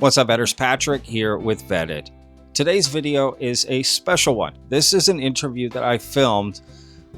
What's up, Vetters? Patrick here with Vetted. Today's video is a special one. This is an interview that I filmed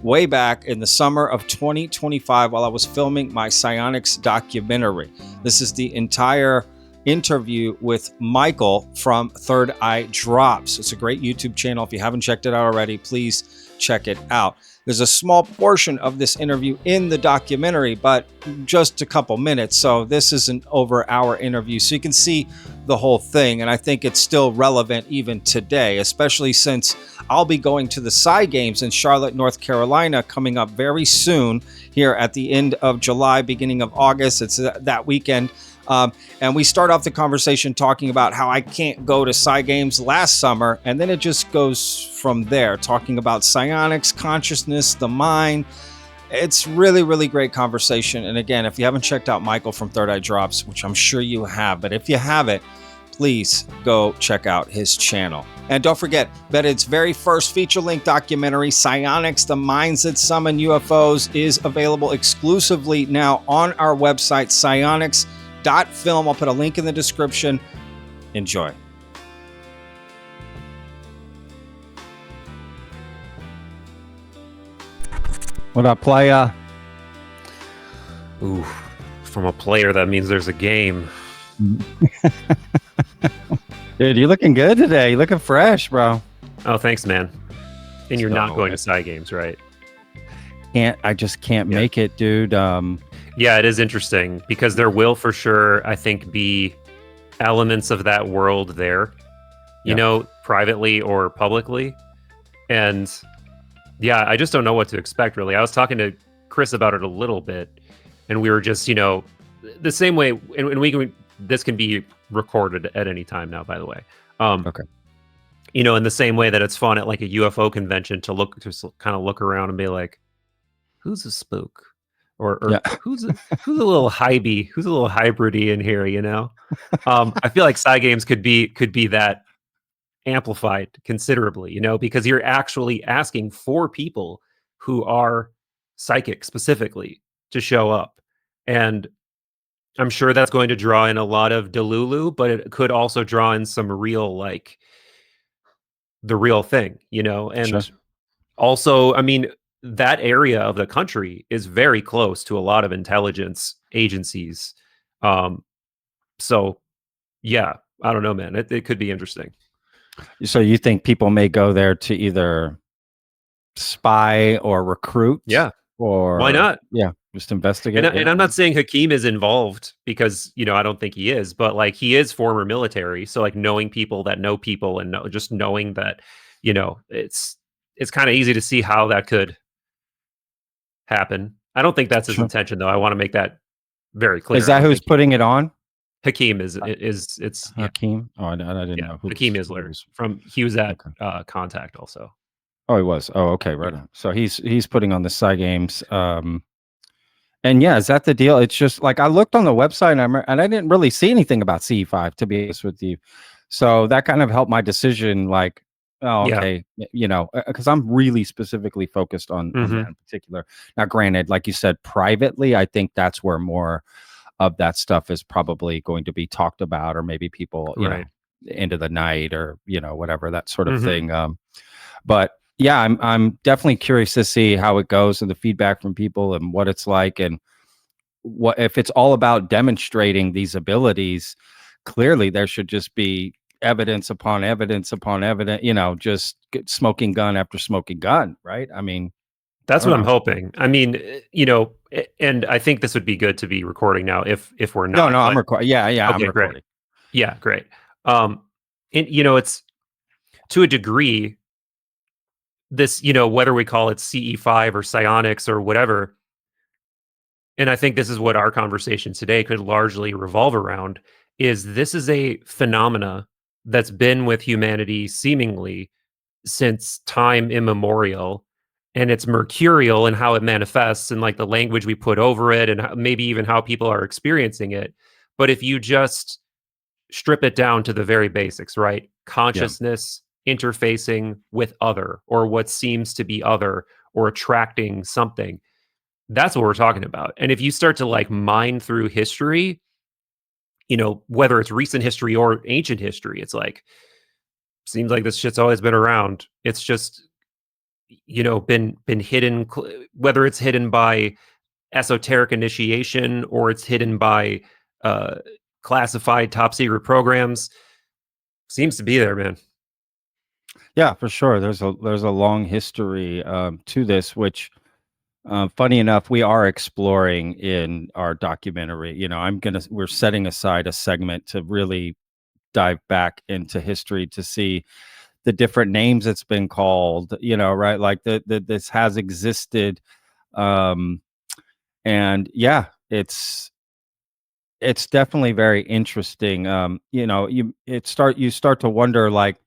way back in the summer of 2025 while I was filming my Psionics documentary. This is the entire interview with Michael from Third Eye Drops. It's a great YouTube channel. If you haven't checked it out already, please check it out. There's a small portion of this interview in the documentary, but just a couple minutes. So this is an over-hour interview, so you can see the whole thing. And I think it's still relevant even today, especially since I'll be going to the Psi Games in Charlotte, North Carolina, coming up very soon here at the end of July, beginning of August. It's that weekend. And we start off the conversation talking about how I can't go to Psi Games last summer, and then it just goes from there, talking about psionics, consciousness, the mind. It's really, really great conversation. And again, if you haven't checked out Michael from Third Eye Drops, which I'm sure you have, but if you haven't, please go check out his channel. And don't forget that its very first feature-length documentary, Psionics, The Minds That Summon UFOs, is available exclusively now on our website, psionics.film. I'll put a link in the description. Enjoy. What up, playa? Ooh, from a player, that means there's a game. Dude, you looking good today. You looking fresh, bro. Oh, thanks, man. And you're not going to Psi Games, right? I just can't make it, dude. Yeah, it is interesting because there will for sure, I think, be elements of that world there, you know, privately or publicly. And yeah, I just don't know what to expect, really. I was talking to Chris about it a little bit, and we were just, you know, the same way, and this can be recorded at any time now, by the way. Okay. You know, in the same way that it's fun at like a UFO convention to kind of look around and be like, who's a spook? Or who's a little hybrid? Who's a little hybridy in here? You know, I feel like Psi Games could be that amplified considerably. You know, because you're actually asking for people who are psychic specifically to show up, and I'm sure that's going to draw in a lot of Delulu, but it could also draw in some real, like, the real thing. You know, and also, I mean, that area of the country is very close to a lot of intelligence agencies. So yeah, I don't know, man. It could be interesting. So you think people may go there to either spy or recruit? Yeah. Or why not? Yeah. Just investigate. And I'm not saying Hakeem is involved because, you know, I don't think he is, but like he is former military. So like knowing people that know people and just knowing that, you know, it's kind of easy to see how that could happen. I don't think that's his intention, though. I want to make that very clear. Is that who's putting it on? Hakeem it's Hakeem? Oh, I didn't know. Hakeem Isler he was at Contact also. Oh, he was. Oh, okay, right on. So he's putting on the Psi Games. And yeah, is that the deal? It's just like I looked on the website and I didn't really see anything about CE5, to be honest with you. So that kind of helped my decision. Like, oh, okay, you know, because I'm really specifically focused on that in particular. Now, granted, like you said, privately, I think that's where more of that stuff is probably going to be talked about, or maybe people, you know, into the night or, you know, whatever, that sort of thing. But yeah, I'm definitely curious to see how it goes and the feedback from people and what it's like, and what if it's all about demonstrating these abilities. Clearly, there should just be evidence upon evidence upon evidence, you know, just smoking gun after smoking gun, right? I mean, that's what I'm hoping. I mean, you know, and I think this would be good to be recording now if we're not. No, I'm recording. Yeah, okay, I'm recording. Great. Yeah, great. And you know, it's to a degree this, you know, whether we call it CE5 or psionics or whatever. And I think this is what our conversation today could largely revolve around, is this is a phenomena that's been with humanity seemingly since time immemorial, and it's mercurial in how it manifests and like the language we put over it and maybe even how people are experiencing it. But if you just strip it down to the very basics, right? Consciousness interfacing with other, or what seems to be other, or attracting something. That's what we're talking about. And if you start to like mine through history, whether it's recent history or ancient history, it's like, seems like this shit's always been around. It's just, been hidden, whether it's hidden by esoteric initiation or it's hidden by uh, classified top secret programs. Seems to be there, man. Yeah, for sure. There's a long history to this, which, funny enough, we are exploring in our documentary. We're setting aside a segment to really dive back into history to see the different names it's been called. Right? Like this has existed, and yeah, it's definitely very interesting. You start to wonder, like,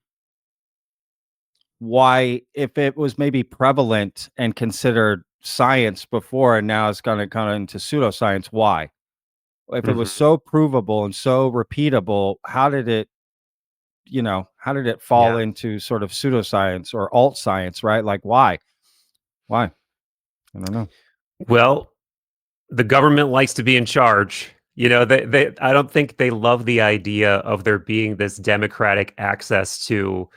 why, if it was maybe prevalent and considered science before and now it's gone kind of into pseudoscience, why? If it was Mhm. so provable and so repeatable, how did it fall Yeah. into sort of pseudoscience or alt science, right? Like, why? I don't know. Well, the government likes to be in charge. They I don't think they love the idea of there being this democratic access to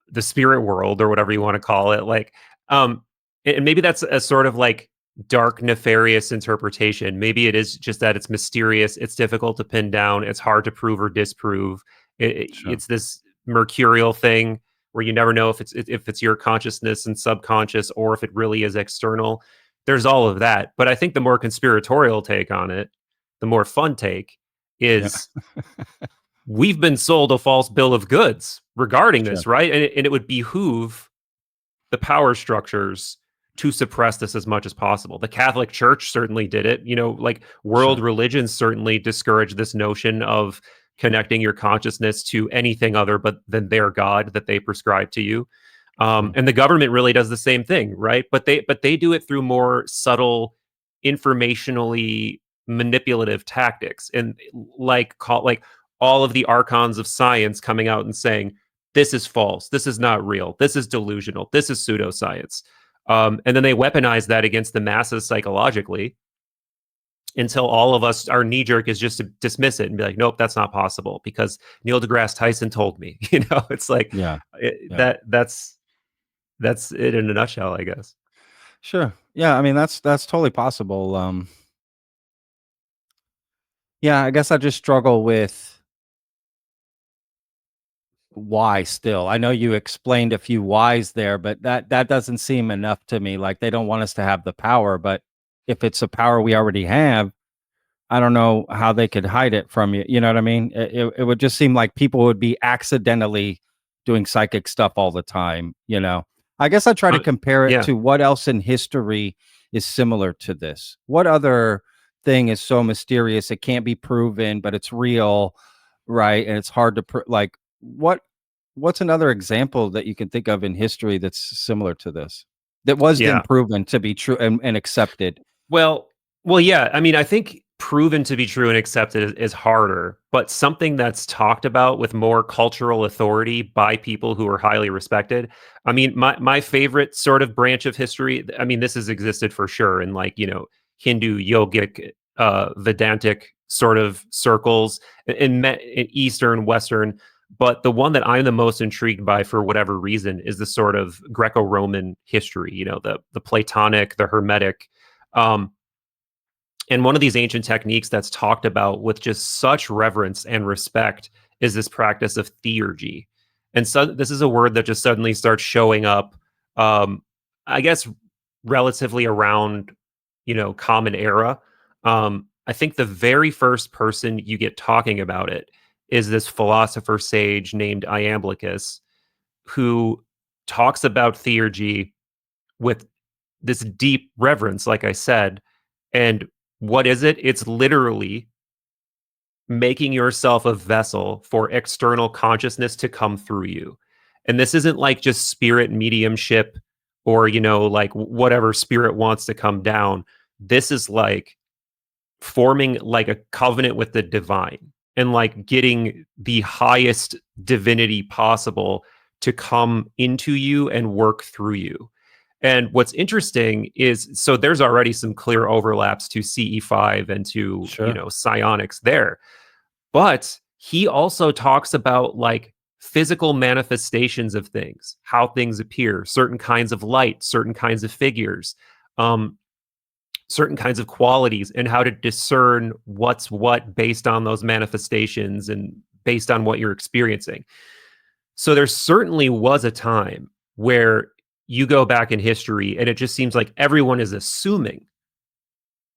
the spirit world or whatever you want to call it. Like, and maybe that's a sort of like dark, nefarious interpretation. Maybe it is just that it's mysterious, it's difficult to pin down, it's hard to prove or disprove. Sure. It's this mercurial thing where you never know if it's your consciousness and subconscious or if it really is external. There's all of that, but I think the more conspiratorial take on it, the more fun take Yeah. is we've been sold a false bill of goods regarding Sure. this, right? And it would behoove the power structures to suppress this as much as possible. The Catholic Church certainly did it. Like world Sure. religions certainly discourage this notion of connecting your consciousness to anything other but than their God that they prescribe to you. Sure. And the government really does the same thing, right? But they do it through more subtle, informationally manipulative tactics, and like all of the archons of science coming out and saying this is false, this is not real, this is delusional, this is pseudoscience, and then they weaponize that against the masses psychologically until all of us, our knee jerk is just to dismiss it and be like, nope, that's not possible because Neil deGrasse Tyson told me. It's like Yeah. Yeah. that's it in a nutshell, I guess. Sure. Yeah. I mean, that's totally possible. Yeah, I guess I just struggle with why still. I know you explained a few whys there, but that doesn't seem enough to me. Like, they don't want us to have the power, but if it's a power we already have, I don't know how they could hide it from you. You know what I mean? It would just seem like people would be accidentally doing psychic stuff all the time. I guess I try to compare it Yeah. to what else in history is similar to this. What other thing is so mysterious it can't be proven, but it's real, right? And it's hard to like, what's another example that you can think of in history that's similar to this, that was then Yeah. proven to be true and accepted? Well, well, yeah. I mean, I think proven to be true and accepted is harder, but something that's talked about with more cultural authority by people who are highly respected. I mean, my favorite sort of branch of history. I mean, this has existed for sure in like Hindu yogic, Vedantic sort of circles in Eastern, Western. But the one that I'm the most intrigued by, for whatever reason, is the sort of Greco-Roman history. The Platonic, the Hermetic. Um, and one of these ancient techniques that's talked about with just such reverence and respect is this practice of theurgy. And so this is a word that just suddenly starts showing up, I guess, relatively around, Common Era. I think the very first person you get talking about it is this philosopher sage named Iamblichus, who talks about theurgy with this deep reverence, like I said. And what is it? It's literally making yourself a vessel for external consciousness to come through you. And this isn't like just spirit mediumship or, like whatever spirit wants to come down. This is like forming like a covenant with the divine and like getting the highest divinity possible to come into you and work through you. And what's interesting is, so there's already some clear overlaps to CE5 and to, Sure. psionics there. But he also talks about like physical manifestations of things, how things appear, certain kinds of light, certain kinds of figures, certain kinds of qualities, and how to discern what's what based on those manifestations and based on what you're experiencing. So there certainly was a time where you go back in history and it just seems like everyone is assuming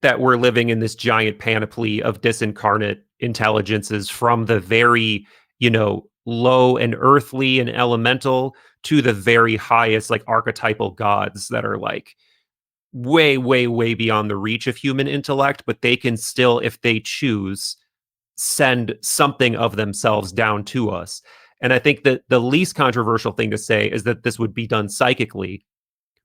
that we're living in this giant panoply of disincarnate intelligences, from the very, low and earthly and elemental to the very highest, like archetypal gods that are like way, way, way beyond the reach of human intellect, but they can still, if they choose, send something of themselves down to us. And I think that the least controversial thing to say is that this would be done psychically,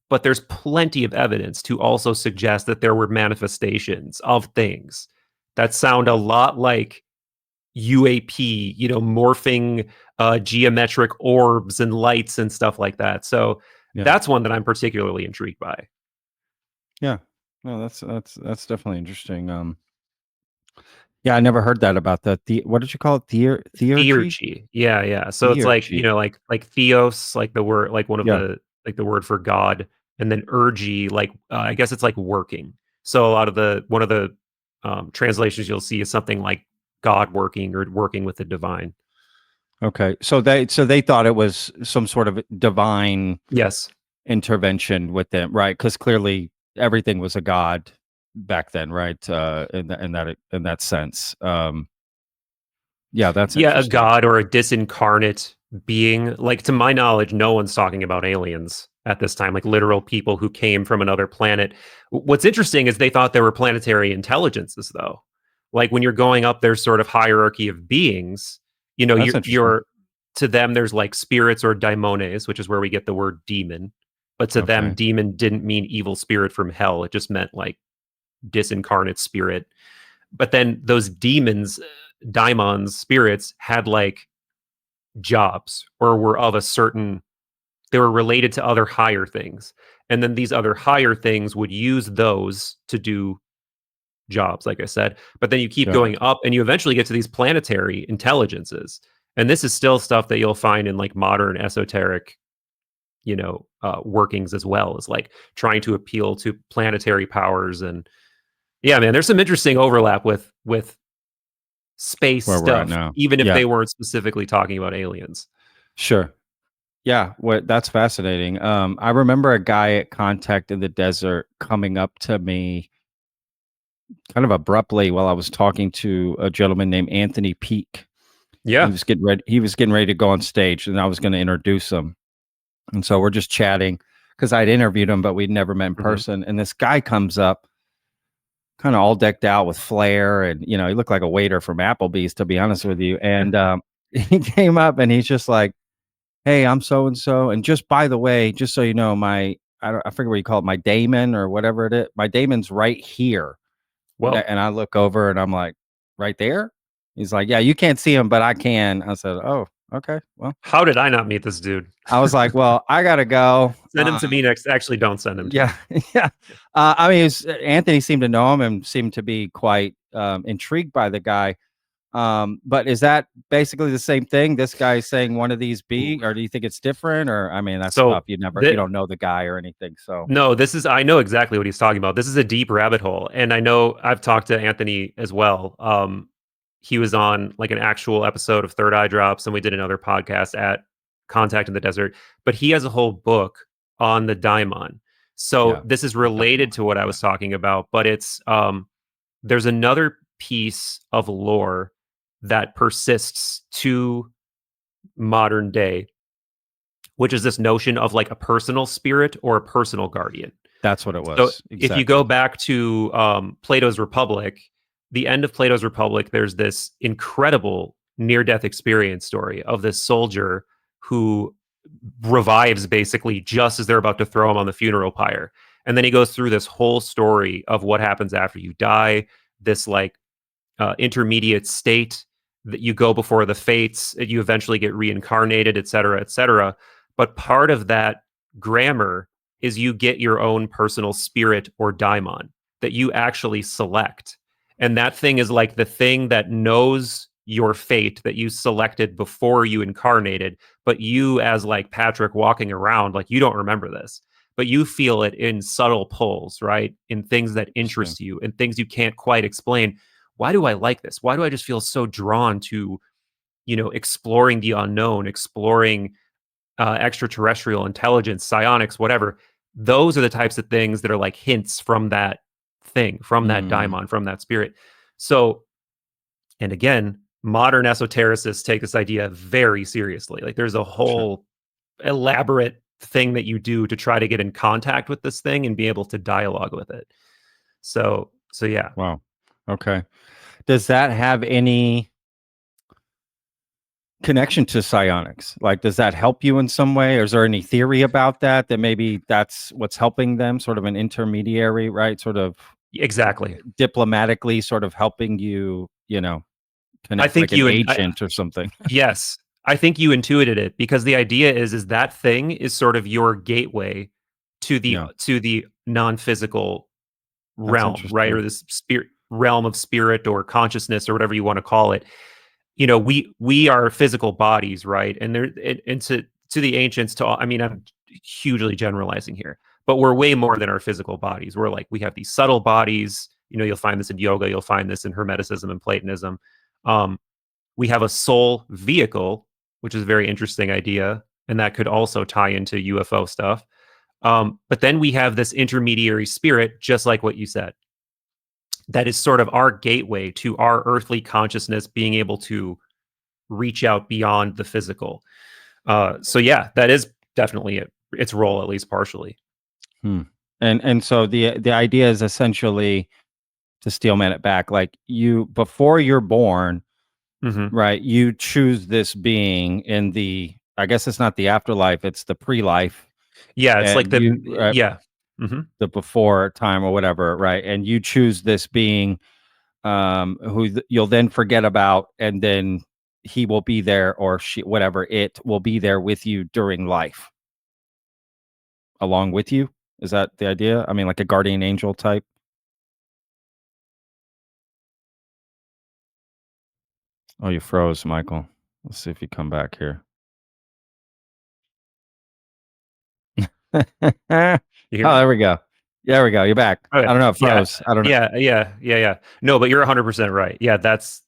but there's plenty of evidence to also suggest that there were manifestations of things that sound a lot like UAP, morphing geometric orbs and lights and stuff like that. So that's one that I'm particularly intrigued by. Yeah. No, that's definitely interesting. Yeah, I never heard that about that. What did you call it? Theurgy? Theurgy. Yeah. So it's like, like theos, like the word, like one of the, like the word for God, and then urgy, like I guess it's like working. So a lot of one of the translations you'll see is something like God working or working with the divine. Okay. So they thought it was some sort of divine intervention with them, right? Because clearly everything was a god back then, right? In that sense. That's a god or a disincarnate being. Like, to my knowledge, no one's talking about aliens at this time, like literal people who came from another planet. What's interesting is they thought there were planetary intelligences, though. Like, when you're going up their sort of hierarchy of beings, you're to them, there's like spirits or daimones, which is where we get the word demon. But to them, demon didn't mean evil spirit from hell. It just meant like disincarnate spirit. But then those demons, daimons, spirits, had like jobs, or were of a certain, they were related to other higher things. And then these other higher things would use those to do jobs, like I said. But then you keep going up and you eventually get to these planetary intelligences. And this is still stuff that you'll find in like modern esoteric, workings, as well as like trying to appeal to planetary powers. And yeah, man, there's some interesting overlap with space stuff, even if they weren't specifically talking about aliens. Sure. Yeah, that's fascinating. I remember a guy at Contact in the Desert coming up to me kind of abruptly while I was talking to a gentleman named Anthony Peake. Yeah. He was getting ready to go on stage, and I was going to introduce him. And so we're just chatting because I'd interviewed him, but we'd never met in person. And this guy comes up kind of all decked out with flair, and he looked like a waiter from Applebee's, to be honest with you. And he came up and he's just like, "Hey, I'm so and so, and just by the way, just so you know, I forget what you call it, my daemon or whatever it is. My daemon's right here." Well, and I look over and I'm like, "Right there?" He's like, "Yeah, you can't see him, but I can." I said, "Oh, okay. Well, how did I not meet this dude?" I was like, "Well, I gotta go. Send him to me next." Actually, don't send him to me. Yeah. I mean, Anthony seemed to know him and seemed to be quite intrigued by the guy. But is that basically the same thing? This guy is saying one of these being, or do you think it's different? Or I mean, that's tough. You don't know the guy or anything. So no, I know exactly what he's talking about. This is a deep rabbit hole, and I know I've talked to Anthony as well. He was on like an actual episode of Third Eye Drops, and we did another podcast at Contact in the Desert. But he has a whole book on the daimon. So this is related to what I was talking about, but it's there's another piece of lore that persists to modern day, which is this notion of like a personal spirit or a personal guardian. That's what it was. So if you go back to Plato's Republic, the end of Plato's Republic, there's this incredible near-death experience story of this soldier who revives basically just as they're about to throw him on the funeral pyre. And then he goes through this whole story of what happens after you die, this like intermediate state that you go before the fates, you eventually get reincarnated, et cetera, et cetera. But part of that grammar is you get your own personal spirit or daimon that you actually select. And that thing is like the thing that knows your fate that you selected before you incarnated, but you as like Patrick walking around, like you don't remember this, but you feel it in subtle pulls, right? In things that interest you and things you can't quite explain. Why do I like this? Why do I just feel so drawn to, exploring the unknown, exploring extraterrestrial intelligence, psionics, whatever? Those are the types of things that are like hints from that thing, from that daimon, from that spirit. So, and again, modern esotericists take this idea very seriously. Like there's a whole elaborate thing that you do to try to get in contact with this thing and be able to dialogue with it. So yeah. Wow. Okay. Does that have any connection to psionics? Like, does that help you in some way? Or is there any theory about that maybe that's what's helping them, sort of an intermediary, right? Sort of exactly diplomatically sort of helping you, connect, I think like an agent or something. Yes. I think you intuited it, because the idea is that thing is sort of your gateway to the non-physical realm, right? Or this spirit realm of spirit or consciousness or whatever you want to call it. We are physical bodies, right? And to the ancients, I'm hugely generalizing here, but we're way more than our physical bodies. We have these subtle bodies. You'll find this in yoga, you'll find this in Hermeticism and Platonism. We have a soul vehicle, which is a very interesting idea, and that could also tie into UFO stuff. But then we have this intermediary spirit, just like what you said, that is sort of our gateway to our earthly consciousness being able to reach out beyond the physical. So yeah, that is definitely its role, at least partially. And so the idea is essentially, to steelman it back, like before you're born, right, you choose this being in I guess it's not the afterlife, it's the pre-life. Yeah, it's like the before time or whatever, right? And you choose this being who you'll then forget about, and then he will be there, or she, whatever, it will be there with you during life, along with you. Is that the idea? I mean, like a guardian angel type? Oh, you froze, Michael. Let's see if you come back here. Oh, there we go. There we go. You're back. Okay. I don't know. It froze. I don't know. Yeah. No, but you're 100% right. Yeah, that's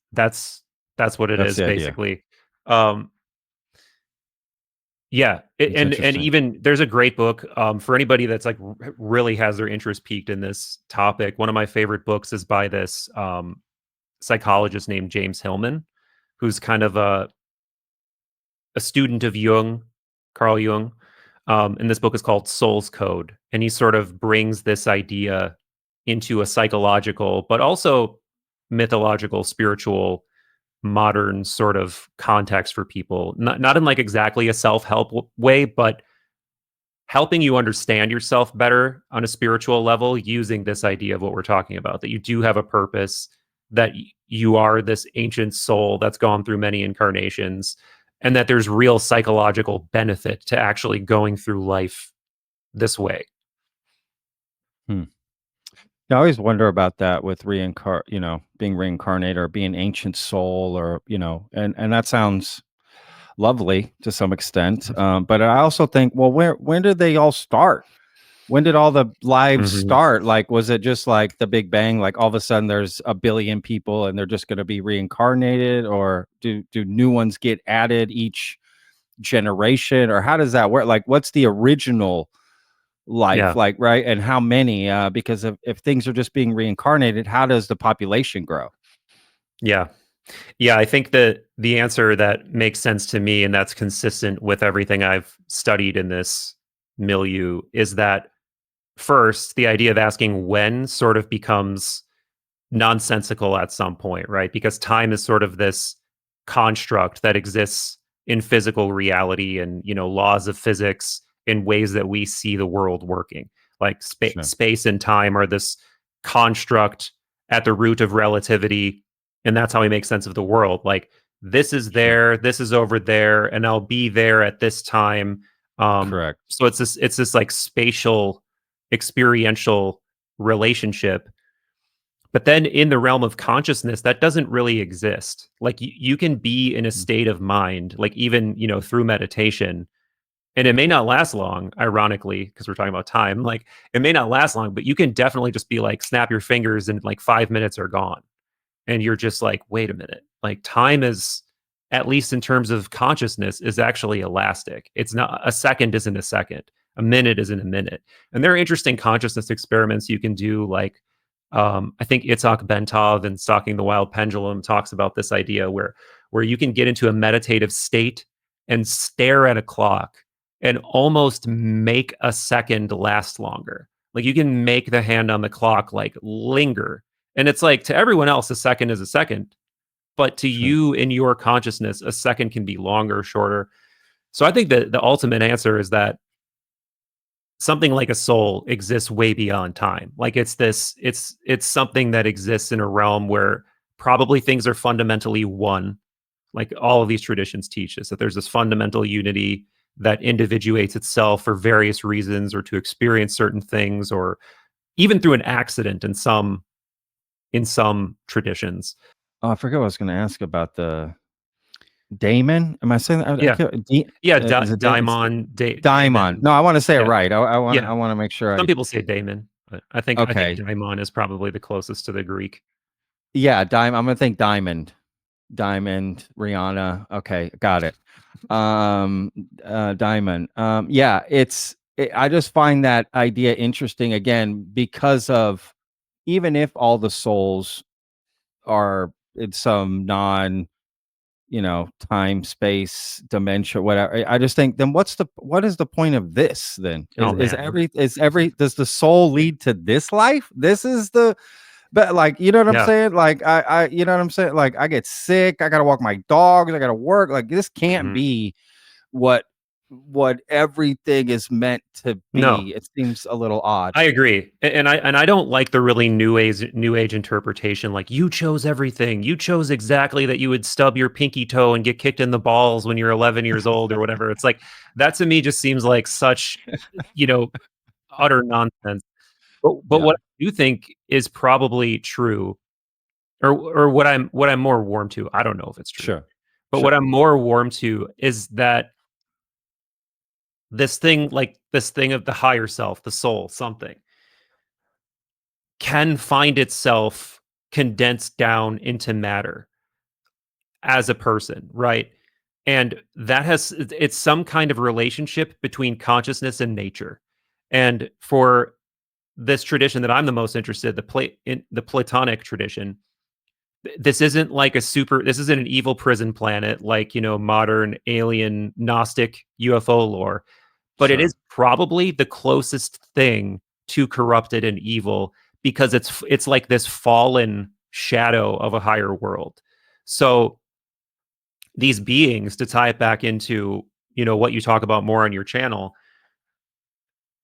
what it is basically. Yeah, and even there's a great book for anybody that's like really has their interest piqued in this topic. One of my favorite books is by this psychologist named James Hillman, who's kind of a student of Carl Jung. And this book is called Soul's Code. And he sort of brings this idea into a psychological, but also mythological, spiritual, modern sort of context for people. Not in like exactly a self-help way, but helping you understand yourself better on a spiritual level, using this idea of what we're talking about, that you do have a purpose, that you are this ancient soul that's gone through many incarnations, and that there's real psychological benefit to actually going through life this way. I always wonder about that with being reincarnated or being ancient soul, or, and that sounds lovely to some extent. But I also think, well, when did they all start? When did all the lives start? Like, was it just like the Big Bang? Like all of a sudden there's a billion people and they're just going to be reincarnated, or do new ones get added each generation, or how does that work? Like, what's the original life like, right? And how many? Because if things are just being reincarnated, how does the population grow? Yeah, I think that the answer that makes sense to me, and that's consistent with everything I've studied in this milieu, is that first, the idea of asking when sort of becomes nonsensical at some point, right? Because time is sort of this construct that exists in physical reality and, laws of physics in ways that we see the world working. Like space and time are this construct at the root of relativity, and that's how we make sense of the world. Like, this is there, this is over there, and I'll be there at this time. Correct. So it's this like spatial experiential relationship. But then in the realm of consciousness, that doesn't really exist. Like you can be in a state of mind, like even, through meditation, and it may not last long, ironically, because we're talking about time. Like it may not last long, but you can definitely just be like, snap your fingers and like 5 minutes are gone. And you're just like, wait a minute. Like time is, at least in terms of consciousness, is actually elastic. It's not, a second isn't a second. A minute isn't a minute. And there are interesting consciousness experiments you can do. Like, I think Itzhak Bentov in Stalking the Wild Pendulum talks about this idea where you can get into a meditative state and stare at a clock and almost make a second last longer. Like you can make the hand on the clock like linger. And it's like, to everyone else, a second is a second. But to you in your consciousness, a second can be longer, shorter. So I think that the ultimate answer is that something like a soul exists way beyond time. Like it's something that exists in a realm where probably things are fundamentally one. Like all of these traditions teach us that there's this fundamental unity that individuates itself for various reasons, or to experience certain things, or even through an accident in some traditions. Oh, I forget what I was going to ask about the daemon. Am I saying that? Daimon. Daimon. No, I want to say it right. I want Yeah. I want to make sure. Some people say daemon, but I think daimon is probably the closest to the Greek. Yeah, I'm going to think diamond. Diamond, Rihanna. Okay, got it. Diamond. Yeah, I just find that idea interesting, again, because of, even if all the souls are in some non, time, space, dimension, whatever, I just think, then what is the point of this then? Does the soul lead to this life? This is the, but like, you know what I'm saying? Like you know what I'm saying? Like I get sick, I gotta walk my dogs, I gotta work. Like this can't be what everything is meant to be. No. It seems a little odd. I agree. And I don't like the really new age interpretation. Like, you chose everything. You chose exactly that you would stub your pinky toe and get kicked in the balls when you're 11 years old or whatever. It's like, that to me just seems like such, utter nonsense. But what I do think is probably true, or what I'm more warm to, I don't know if it's true. Sure. But what I'm more warm to is that this thing of the higher self, the soul, something, can find itself condensed down into matter as a person, right? And it's some kind of relationship between consciousness and nature. And for this tradition that I'm the most interested in, the Platonic tradition, this isn't an evil prison planet like, modern alien Gnostic UFO lore, but it is probably the closest thing to corrupted and evil, because it's like this fallen shadow of a higher world. So these beings, to tie it back into, what you talk about more on your channel,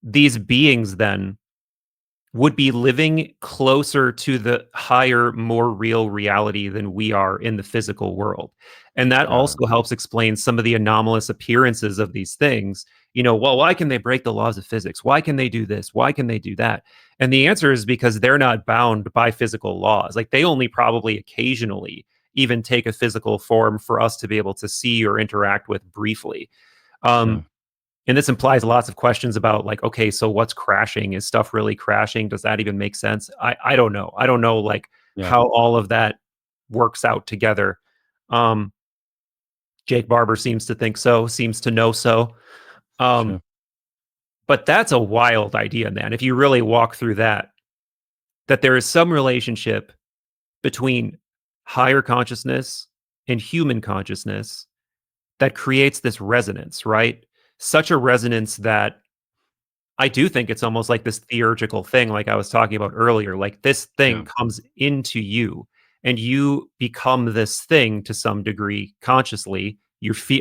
these beings then would be living closer to the higher, more real reality than we are in the physical world. And that also helps explain some of the anomalous appearances of these things. Well, why can they break the laws of physics? Why can they do this? Why can they do that? And the answer is because they're not bound by physical laws. Like, they only probably occasionally even take a physical form for us to be able to see or interact with briefly. And this implies lots of questions about, like, okay, so what's crashing? Is stuff really crashing? Does that even make sense? I don't know. I don't know, like, how all of that works out together. Jake Barber seems to think so, seems to know so. But that's a wild idea, man. If you really walk through that there is some relationship between higher consciousness and human consciousness that creates this resonance, right? Such a resonance that I do think it's almost like this theurgical thing, like I was talking about earlier. Like, this thing comes into you and you become this thing to some degree consciously.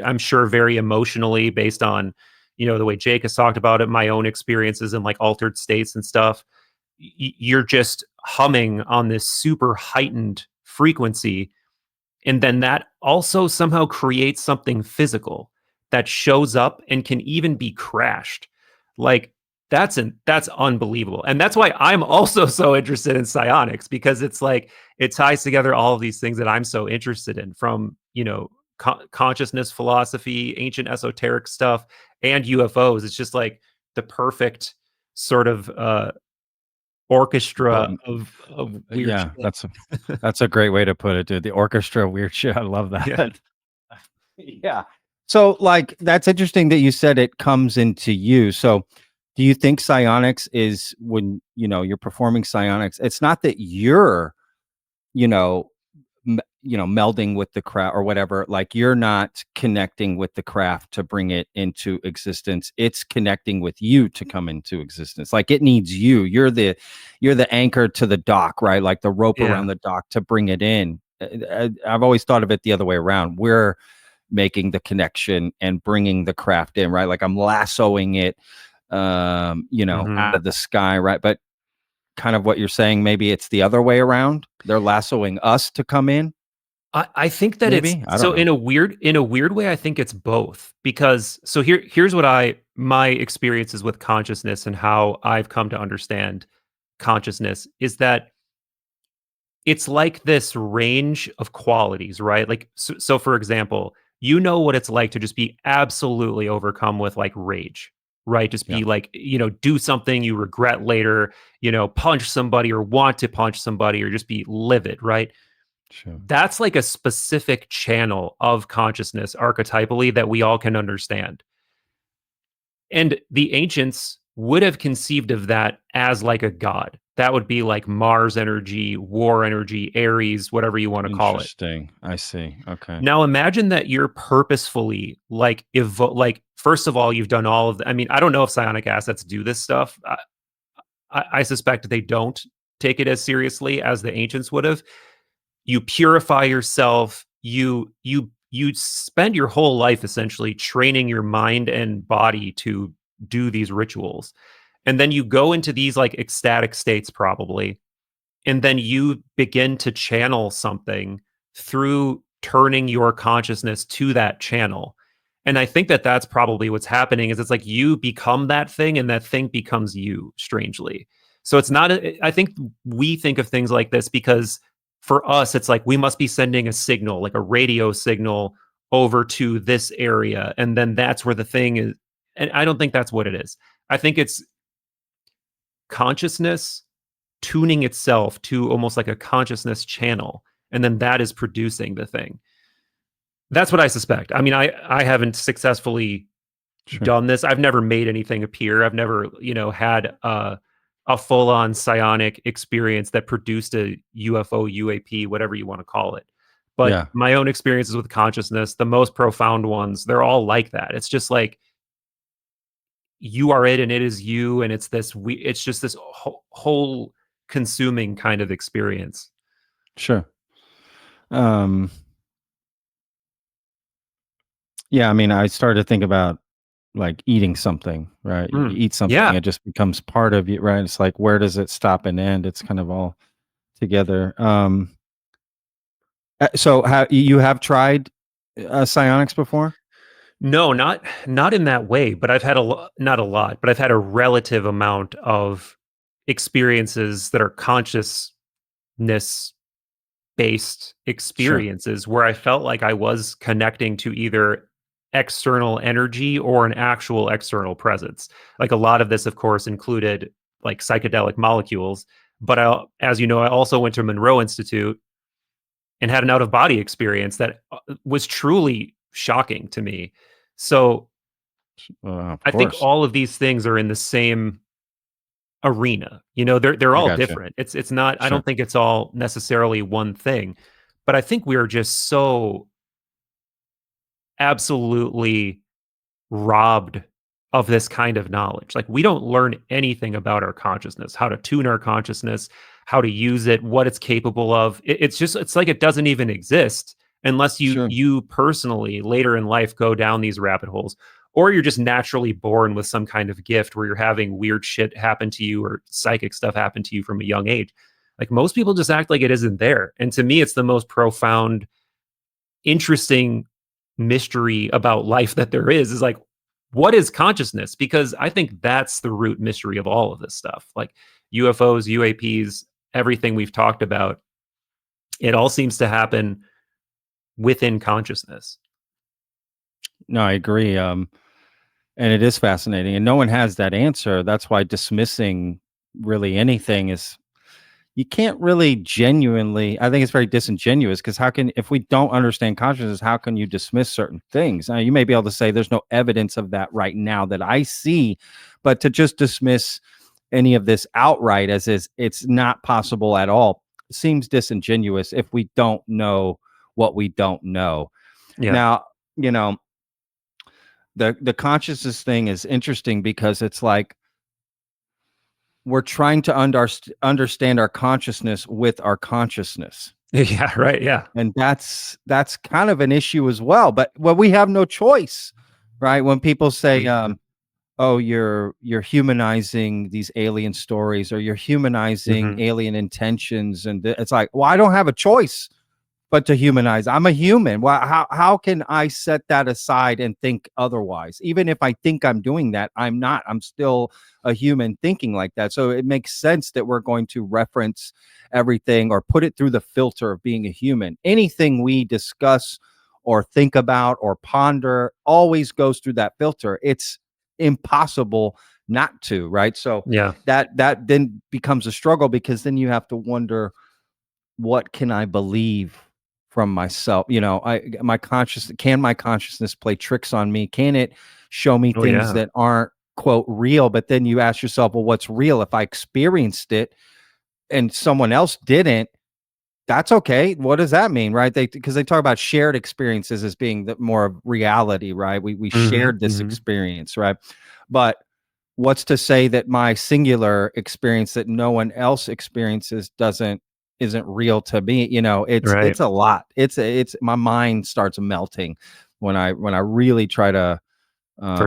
I'm sure very emotionally, based on, the way Jake has talked about it, my own experiences in like altered states and stuff. You're just humming on this super heightened frequency. And then that also somehow creates something physical that shows up and can even be crashed. Like, that's unbelievable. And that's why I'm also so interested in psionics, because it's like it ties together all of these things that I'm so interested in, from, you know, consciousness philosophy, ancient esoteric stuff, and UFOs. It's just like the perfect sort of orchestra Well, of weird yeah, shit. that's a great way to put it, dude. The orchestra of weird shit. I love that. Yeah. Yeah. So, like, that's interesting that you said it comes into you. So, do you think psionics is when, you know, you're performing psionics? It's not that you're, you know, melding with the craft or whatever. Like, you're not connecting with the craft to bring it into existence. It's connecting with you to come into existence. Like, it needs you. You're the anchor to the dock, right? Like the rope Yeah. around the dock to bring it in. I've always thought of it the other way around. We're making the connection and bringing the craft in, right? Like I'm lassoing it, out of the sky, right? But kind of what you're saying, maybe it's the other way around. They're lassoing us to come in. I think that it's Maybe, I don't so know. in a weird way. I think it's both, because so here's what my experiences with consciousness and how I've come to understand consciousness is that it's like this range of qualities, right? Like, so for example, you know what it's like to just be absolutely overcome with like rage, right? Just Yeah, be like, you know, do something you regret later, you know, punch somebody or want to punch somebody or just be livid, right? sure. That's like a specific channel of consciousness archetypally that we all can understand. And the ancients would have conceived of that as like a god. That would be like Mars energy, war energy, Aries, whatever you want to call it. Interesting. I see. Okay. Now imagine that you're purposefully like like first of all, you've done all of the, I mean, I don't know if psionic assets do this stuff. I suspect they don't take it as seriously as the ancients would have. You purify yourself. You spend your whole life essentially training your mind and body to do these rituals. And then you go into these like ecstatic states probably, and then you begin to channel something through turning your consciousness to that channel. And I think that that's probably what's happening, is it's like you become that thing and that thing becomes you, strangely. So it's not I think we think of things like this because for us it's like we must be sending a signal, like a radio signal, over to this area, and then that's where the thing is. And I don't think that's what it is. I think it's consciousness tuning itself to almost like a consciousness channel, and then that is producing the thing. That's what I suspect. I mean, I haven't successfully Sure. done this. I've never made anything appear. I've never, had a full-on psionic experience that produced a UFO, UAP, whatever you want to call it. But Yeah. my own experiences with consciousness, the most profound ones, they're all like that. It's just like you are it and it is you, and it's just this whole consuming kind of experience. Sure. Um, yeah, I mean, I started to think about like eating something, right? You eat something, Yeah. it just becomes part of you, right? It's like, where does it stop and end? It's kind of all together. So how you have tried psionics before? No, not in that way, but I've had not a lot, but I've had a relative amount of experiences that are consciousness based Sure. experiences where I felt like I was connecting to either external energy or an actual external presence. Like a lot of this, of course, included like psychedelic molecules. But as you know, I also went to Monroe Institute and had an out of body experience that was truly shocking to me. So Of I think course. all of these things are in the same arena. They're I all gotcha. different. It's not, I Sure. don't think it's all necessarily one thing, but I think we are just so absolutely robbed of this kind of knowledge. Like we don't learn anything about our consciousness, how to tune our consciousness, how to use it, what it's capable of. It's like it doesn't even exist unless Sure. you personally later in life go down these rabbit holes, or you're just naturally born with some kind of gift where you're having weird shit happen to you or psychic stuff happen to you from a young age. Like most people just act like it isn't there. And to me, it's the most profound, interesting mystery about life that there is like, what is consciousness? Because I think that's the root mystery of all of this stuff. Like UFOs, UAPs, everything we've talked about, it all seems to happen within consciousness. No, I agree. And it is fascinating, and no one has that answer. That's why dismissing really anything is, you can't really genuinely, I think it's very disingenuous, because if we don't understand consciousness, how can you dismiss certain things? Now, you may be able to say there's no evidence of that right now that I see, but to just dismiss any of this outright as is, it's not possible at all, seems disingenuous if we don't know what we don't know. Yeah. Now, the consciousness thing is interesting, because it's like we're trying to understand our consciousness with our consciousness. Yeah, right. Yeah. And that's kind of an issue as well. But we have no choice, right? When people say, oh, you're humanizing these alien stories, or you're humanizing alien intentions, and it's like, well, I don't have a choice but to humanize. I'm a human. Well, how can I set that aside and think otherwise? Even if I think I'm doing that, I'm not. I'm still a human thinking like that. So it makes sense that we're going to reference everything or put it through the filter of being a human. Anything we discuss or think about or ponder always goes through that filter. It's impossible not to, right? So Yeah. that then becomes a struggle, because then you have to wonder, what can I believe from myself? Can my consciousness play tricks on me? Can it show me things that aren't, quote, real? But then you ask yourself, well, what's real? If I experienced it and someone else didn't, that's okay. What does that mean, right? Because they talk about shared experiences as being more of reality, right? We shared this experience, right? But what's to say that my singular experience that no one else experiences isn't real to me? It's a lot. It's my mind starts melting when I really try to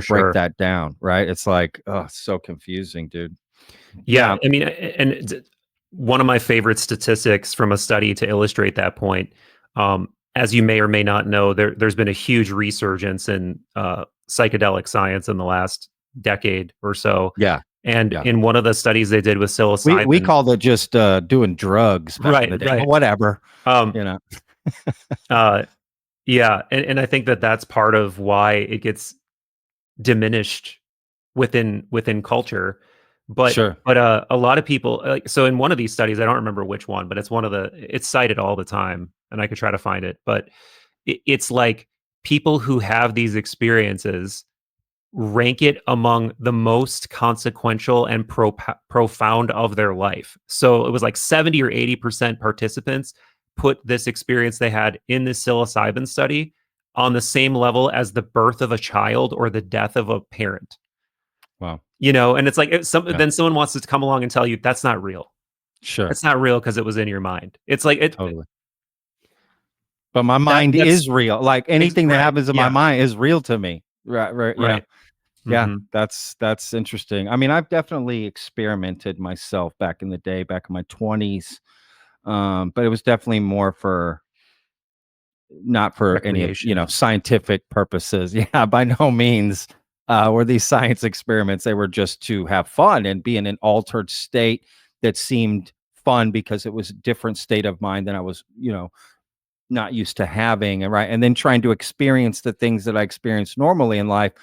break that down, right? It's like, oh, it's so confusing, dude. Yeah. I mean, and one of my favorite statistics from a study to illustrate that point, as you may or may not know, there's been a huge resurgence in psychedelic science in the last decade or so. Yeah. And in one of the studies they did with psilocybin, we called it just doing drugs back in the day. Right. Whatever. Yeah, and I think that's part of why it gets diminished within culture. But Sure. but a lot of people, so in one of these studies, I don't remember which one, but it's cited all the time, and I could try to find it. But it's like people who have these experiences rank it among the most consequential and profound of their life. So it was like 70 or 80% participants put this experience they had in this psilocybin study on the same level as the birth of a child or the death of a parent. Wow. And it's like then someone wants to come along and tell you that's not real. Sure. It's not real because it was in your mind. It's like it. Totally. But my mind is real. Like anything that happens in my mind is real to me. Right. Yeah. That's interesting. I mean, I've definitely experimented myself back in the day, back in my 20s. But it was definitely more not for any scientific purposes. Yeah, by no means were these science experiments. They were just to have fun and be in an altered state that seemed fun because it was a different state of mind than I was, not used to having. And then trying to experience the things that I experienced normally in life,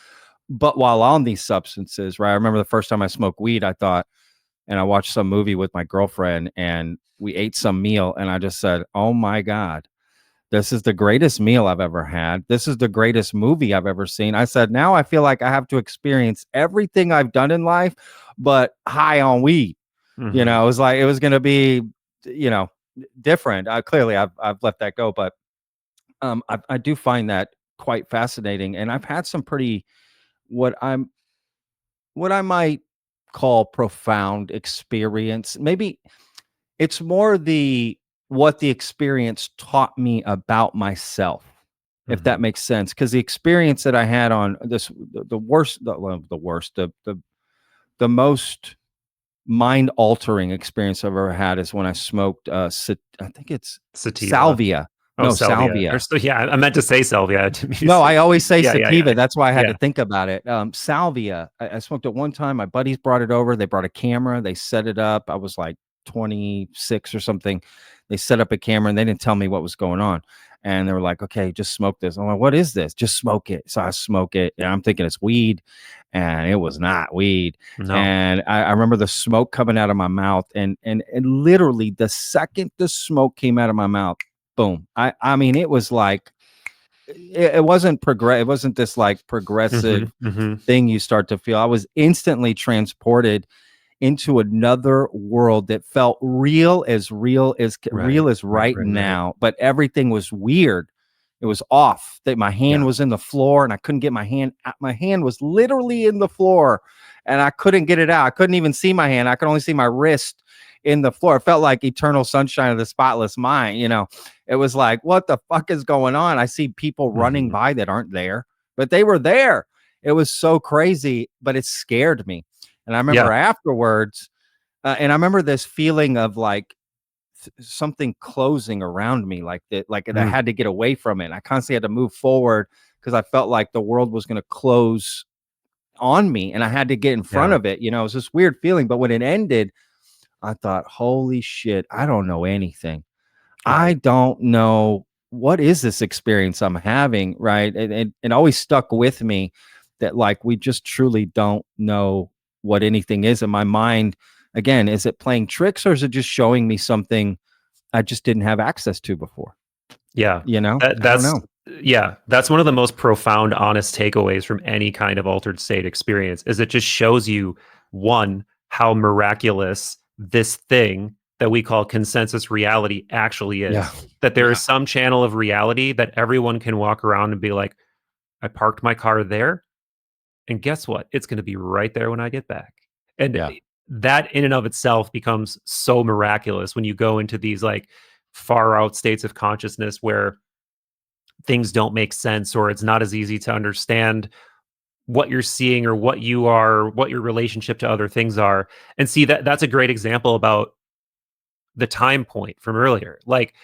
but while on these substances, right? I remember the first time I smoked weed, I thought, and I watched some movie with my girlfriend and we ate some meal, and I just said, oh my God, this is the greatest meal I've ever had. This is the greatest movie I've ever seen. I said, now I feel like I have to experience everything I've done in life, but high on weed. It was like, it was going to be, different. Clearly I've let that go, but I do find that quite fascinating. And I've had some pretty, what I might call profound experience. Maybe it's more what the experience taught me about myself, if that makes sense. Because the experience that I had on this, the most mind-altering experience I've ever had is when I smoked, I think it's sativa. salvia. Oh, No, salvia. salvia. Yeah, I meant to say salvia. I didn't mean to No, say- I always say Yeah, sativa. That's why I had Yeah. to think about it. Salvia. I smoked it one time. My buddies brought it over. They brought a camera. They set it up. I was like 26 or something. They set up a camera and they didn't tell me what was going on. And they were like, okay, just smoke this. I'm like, what is this? Just smoke it. So I smoke it. And I'm thinking it's weed. And it was not weed. No. And I remember the smoke coming out of my mouth. And literally the second the smoke came out of my mouth, boom. I mean, it was like, it wasn't it wasn't this like progressive thing you start to feel. I was instantly transported into another world that felt real as right now, but everything was weird. It was off. That my hand was in the floor and I couldn't get my hand out. My hand was literally in the floor and I couldn't get it out. I couldn't even see my hand. I could only see my wrist in the floor. It felt like Eternal Sunshine of the Spotless Mind. You know, it was like, what the fuck is going on? I see people running by that aren't there, but they were there. It was so crazy, but it scared me. And I remember afterwards, and I remember this feeling of like something closing around me, like that, like I had to get away from it. I constantly had to move forward because I felt like the world was going to close on me and I had to get in front of it. You know, it was this weird feeling. But when it ended, I thought, holy shit, I don't know anything. I don't know what is this experience I'm having, right? And it always stuck with me that like we just truly don't know what anything is. In my mind, again, is it playing tricks or is it just showing me something I just didn't have access to before? Yeah. You know, that's, I don't know. Yeah, that's one of the most profound, honest takeaways from any kind of altered state experience is it just shows you, one, how miraculous this thing that we call consensus reality actually is. That there is some channel of reality that everyone can walk around and be like, I parked my car there, and guess what? It's going to be right there when I get back. And that in and of itself becomes so miraculous when you go into these like far out states of consciousness where things don't make sense or it's not as easy to understand what you're seeing or what you are, what your relationship to other things are. And see that's a great example about the time point from earlier. Like,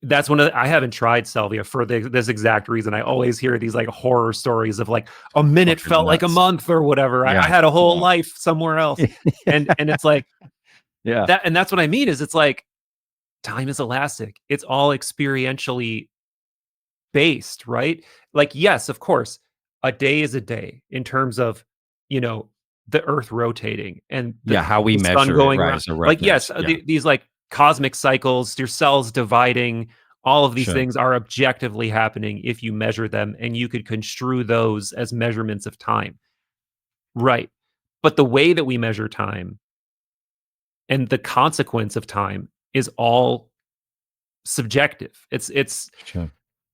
that's one of I haven't tried salvia for this exact reason. I always hear these like horror stories of like a minute felt like a month or whatever. I had a whole life somewhere else. and it's like, and that's what I mean is it's like time is elastic. It's all experientially based, right? Like, yes, of course, a day is a day in terms of, you know, the earth rotating and how we measure sun going it, around. Like, yes, these like cosmic cycles, your cells dividing, all of these things are objectively happening if you measure them, and you could construe those as measurements of time. Right. But the way that we measure time and the consequence of time is all subjective. It's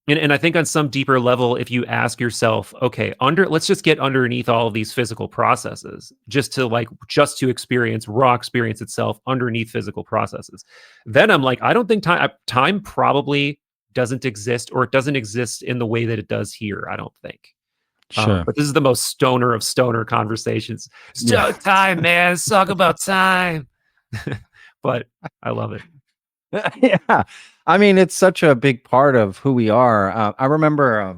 And I think on some deeper level, if you ask yourself, okay, let's just get underneath all of these physical processes, just to experience raw experience itself underneath physical processes. Then I'm like, I don't think time probably doesn't exist, or it doesn't exist in the way that it does here. I don't think. But this is the most stoner of stoner conversations. Time, man. Let's talk about time. But I love it. Yeah, I mean, it's such a big part of who we are. I remember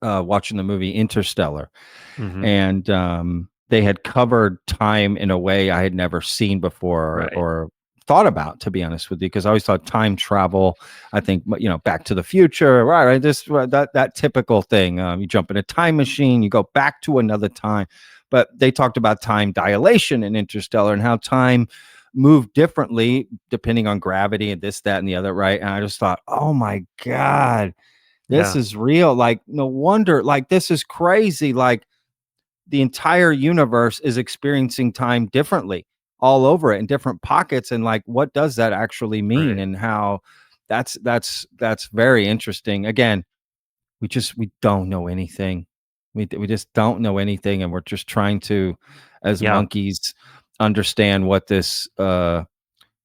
watching the movie Interstellar, and they had covered time in a way I had never seen before or thought about, to be honest with you, because I always thought time travel, I think, you know, Back to the Future, right? That typical thing. You jump in a time machine, you go back to another time. But they talked about time dilation in Interstellar and how time move differently depending on gravity and this, that, and the other, right? And I just thought, oh my God, this is real. Like, no wonder, like, this is crazy. Like, the entire universe is experiencing time differently all over it in different pockets. And like, what does that actually mean? And how that's very interesting. Again, we don't know anything. We just don't know anything. And we're just trying to, as monkeys, understand what this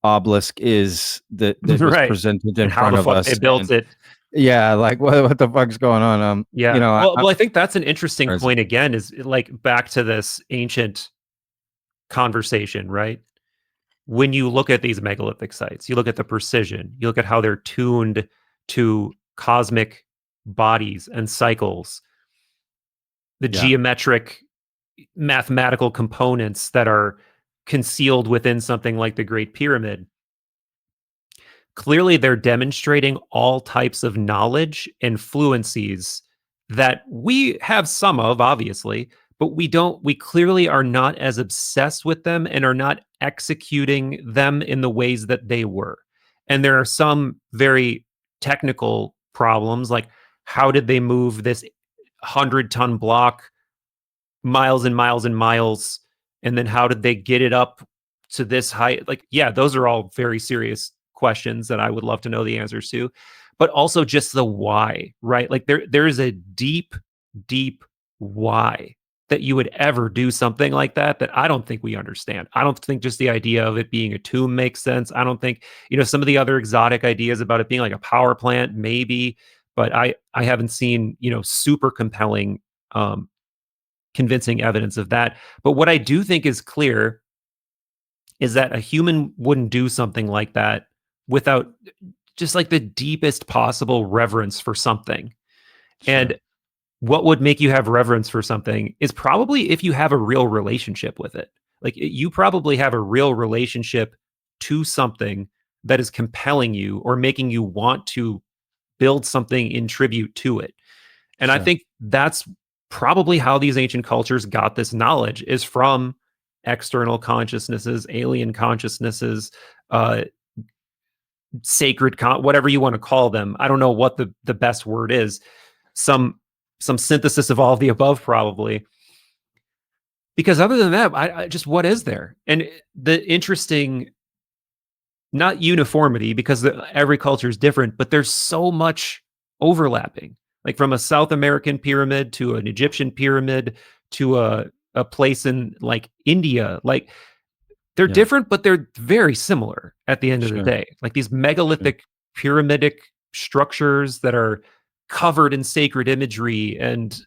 obelisk is that was presented in front of us. They built it. Yeah, like what the fuck's going on? You know, well, I think that's an interesting point again, is like back to this ancient conversation, right? when you look at these megalithic sites, you look at the precision, you look at how they're tuned to cosmic bodies and cycles, the Yeah. geometric mathematical components that are concealed within something like the Great Pyramid. Clearly, they're demonstrating all types of knowledge and fluencies that we have some of, obviously, but we clearly are not as obsessed with them and are not executing them in the ways that they were. And there are some very technical problems, like how did they move this 100-ton block miles and miles and miles, and then how did they get it up to this height? Like, yeah, those are all very serious questions that I would love to know the answers to, but also just the why, right? Like there is a deep why that you would ever do something like that I don't think we understand. I don't think just the idea of it being a tomb makes sense. I don't think, some of the other exotic ideas about it being like a power plant, maybe, but I haven't seen, super compelling convincing evidence of that. But what I do think is clear is that a human wouldn't do something like that without just like the deepest possible reverence for something. Sure. And what would make you have reverence for something is probably if you have a real relationship with it. Like you probably have a real relationship to something that is compelling you or making you want to build something in tribute to it. And I Sure. think that's probably how these ancient cultures got this knowledge, is from external consciousnesses, alien consciousnesses, sacred, whatever you want to call them. I don't know what the best word is. Some synthesis of all of the above, probably. Because other than that, I just, what is there? And the interesting, not uniformity, because every culture is different, but there's so much overlapping. Like from a South American pyramid to an Egyptian pyramid to a place in like India, like they're different, but they're very similar at the end of the day. Like these megalithic pyramidic structures that are covered in sacred imagery and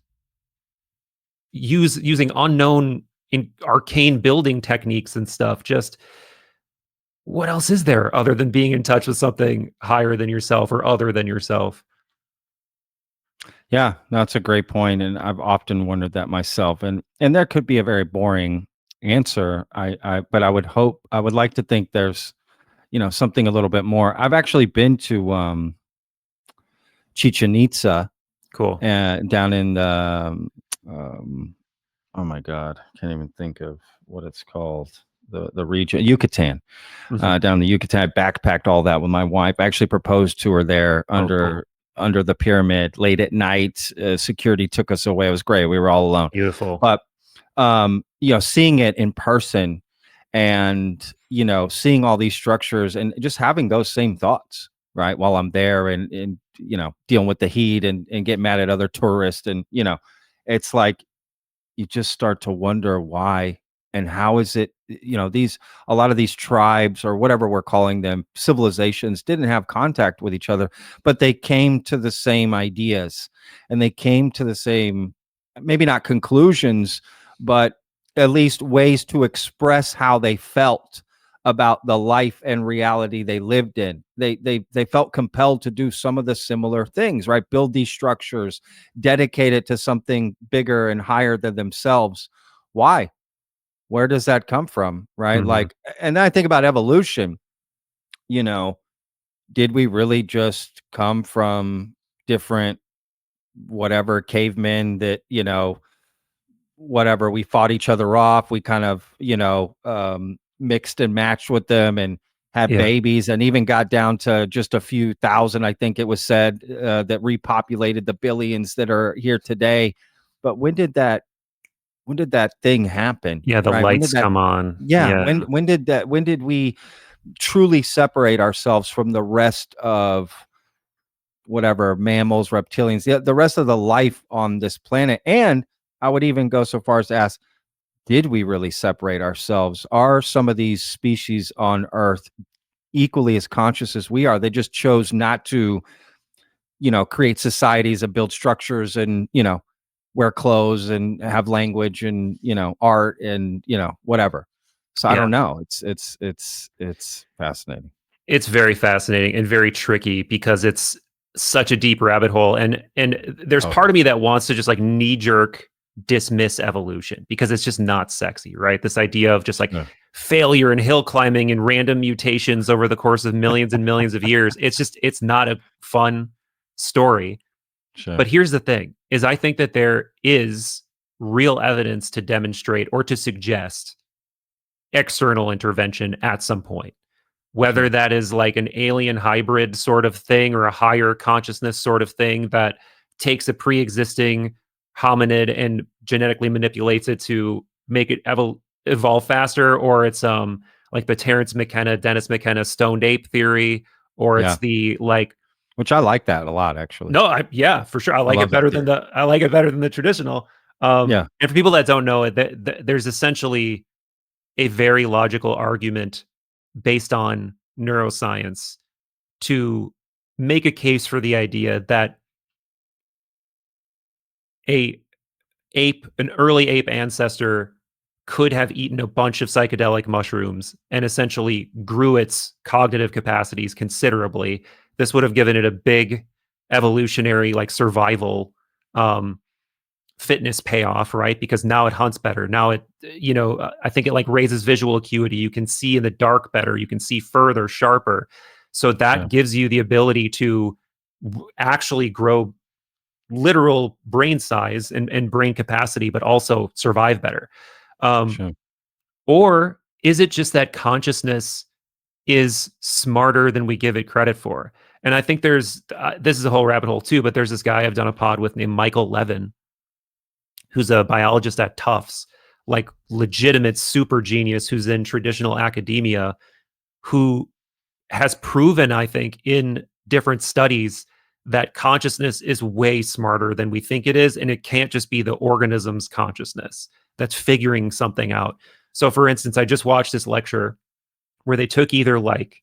using unknown arcane building techniques and stuff. Just what else is there other than being in touch with something higher than yourself or other than yourself? Yeah, that's a great point, and I've often wondered that myself. And there could be a very boring answer. But I would like to think there's something a little bit more. I've actually been to Chichen Itza, Cool. down in the oh my God, I can't even think of what it's called. The region, Yucatan, down in the Yucatan. I backpacked all that with my wife. I actually proposed to her there under the pyramid late at night. Security took us away. It was great. We were all alone. Beautiful. But seeing it in person and seeing all these structures and just having those same thoughts, right, while I'm there and dealing with the heat and getting mad at other tourists, and it's like you just start to wonder why and how is it, a lot of these tribes or whatever we're calling them, civilizations, didn't have contact with each other, but they came to the same ideas and they came to the same, maybe not conclusions, but at least ways to express how they felt about the life and reality they lived in. They felt compelled to do some of the similar things, right? Build these structures, dedicate it to something bigger and higher than themselves. Why? Where does that come from, right? Like, and then I think about evolution. Did we really just come from different whatever cavemen that whatever, we fought each other off, we kind of mixed and matched with them and had babies, and even got down to just a few thousand, I think it was said, that repopulated the billions that are here today. But when did that thing happen? Yeah, the lights come on. Yeah. When did we truly separate ourselves from the rest of whatever, mammals, reptilians, the rest of the life on this planet? And I would even go so far as to ask, did we really separate ourselves? Are some of these species on Earth equally as conscious as we are? They just chose not to, create societies and build structures and, wear clothes and have language and, art and, whatever. So I don't know. It's fascinating. It's very fascinating and very tricky because it's such a deep rabbit hole. And there's part of me that wants to just like knee jerk dismiss evolution because it's just not sexy, right? This idea of just like failure and hill climbing and random mutations over the course of millions and millions of years. It's not a fun story. Sure. But here's the thing is I think that there is real evidence to demonstrate or to suggest external intervention at some point. Whether that is like an alien hybrid sort of thing or a higher consciousness sort of thing that takes a pre-existing hominid and genetically manipulates it to make it evolve faster, or it's like the Terrence McKenna, Dennis McKenna stoned ape theory, or it's the like, which I like that a lot actually. No, yeah, for sure. I like it better than the traditional. And for people that don't know it, there's essentially a very logical argument based on neuroscience to make a case for the idea that an early ape ancestor could have eaten a bunch of psychedelic mushrooms and essentially grew its cognitive capacities considerably. This would have given it a big evolutionary like survival fitness payoff, right? Because now it hunts better. Now it, I think it like raises visual acuity. You can see in the dark better. You can see further, sharper. So that gives you the ability to actually grow literal brain size and brain capacity, but also survive better. Or is it just that consciousness is smarter than we give it credit for? And I think there's, this is a whole rabbit hole too, but there's this guy I've done a pod with named Michael Levin, who's a biologist at Tufts, like legitimate super genius who's in traditional academia, who has proven, I think, in different studies that consciousness is way smarter than we think it is. And it can't just be the organism's consciousness that's figuring something out. So for instance, I just watched this lecture where they took either like,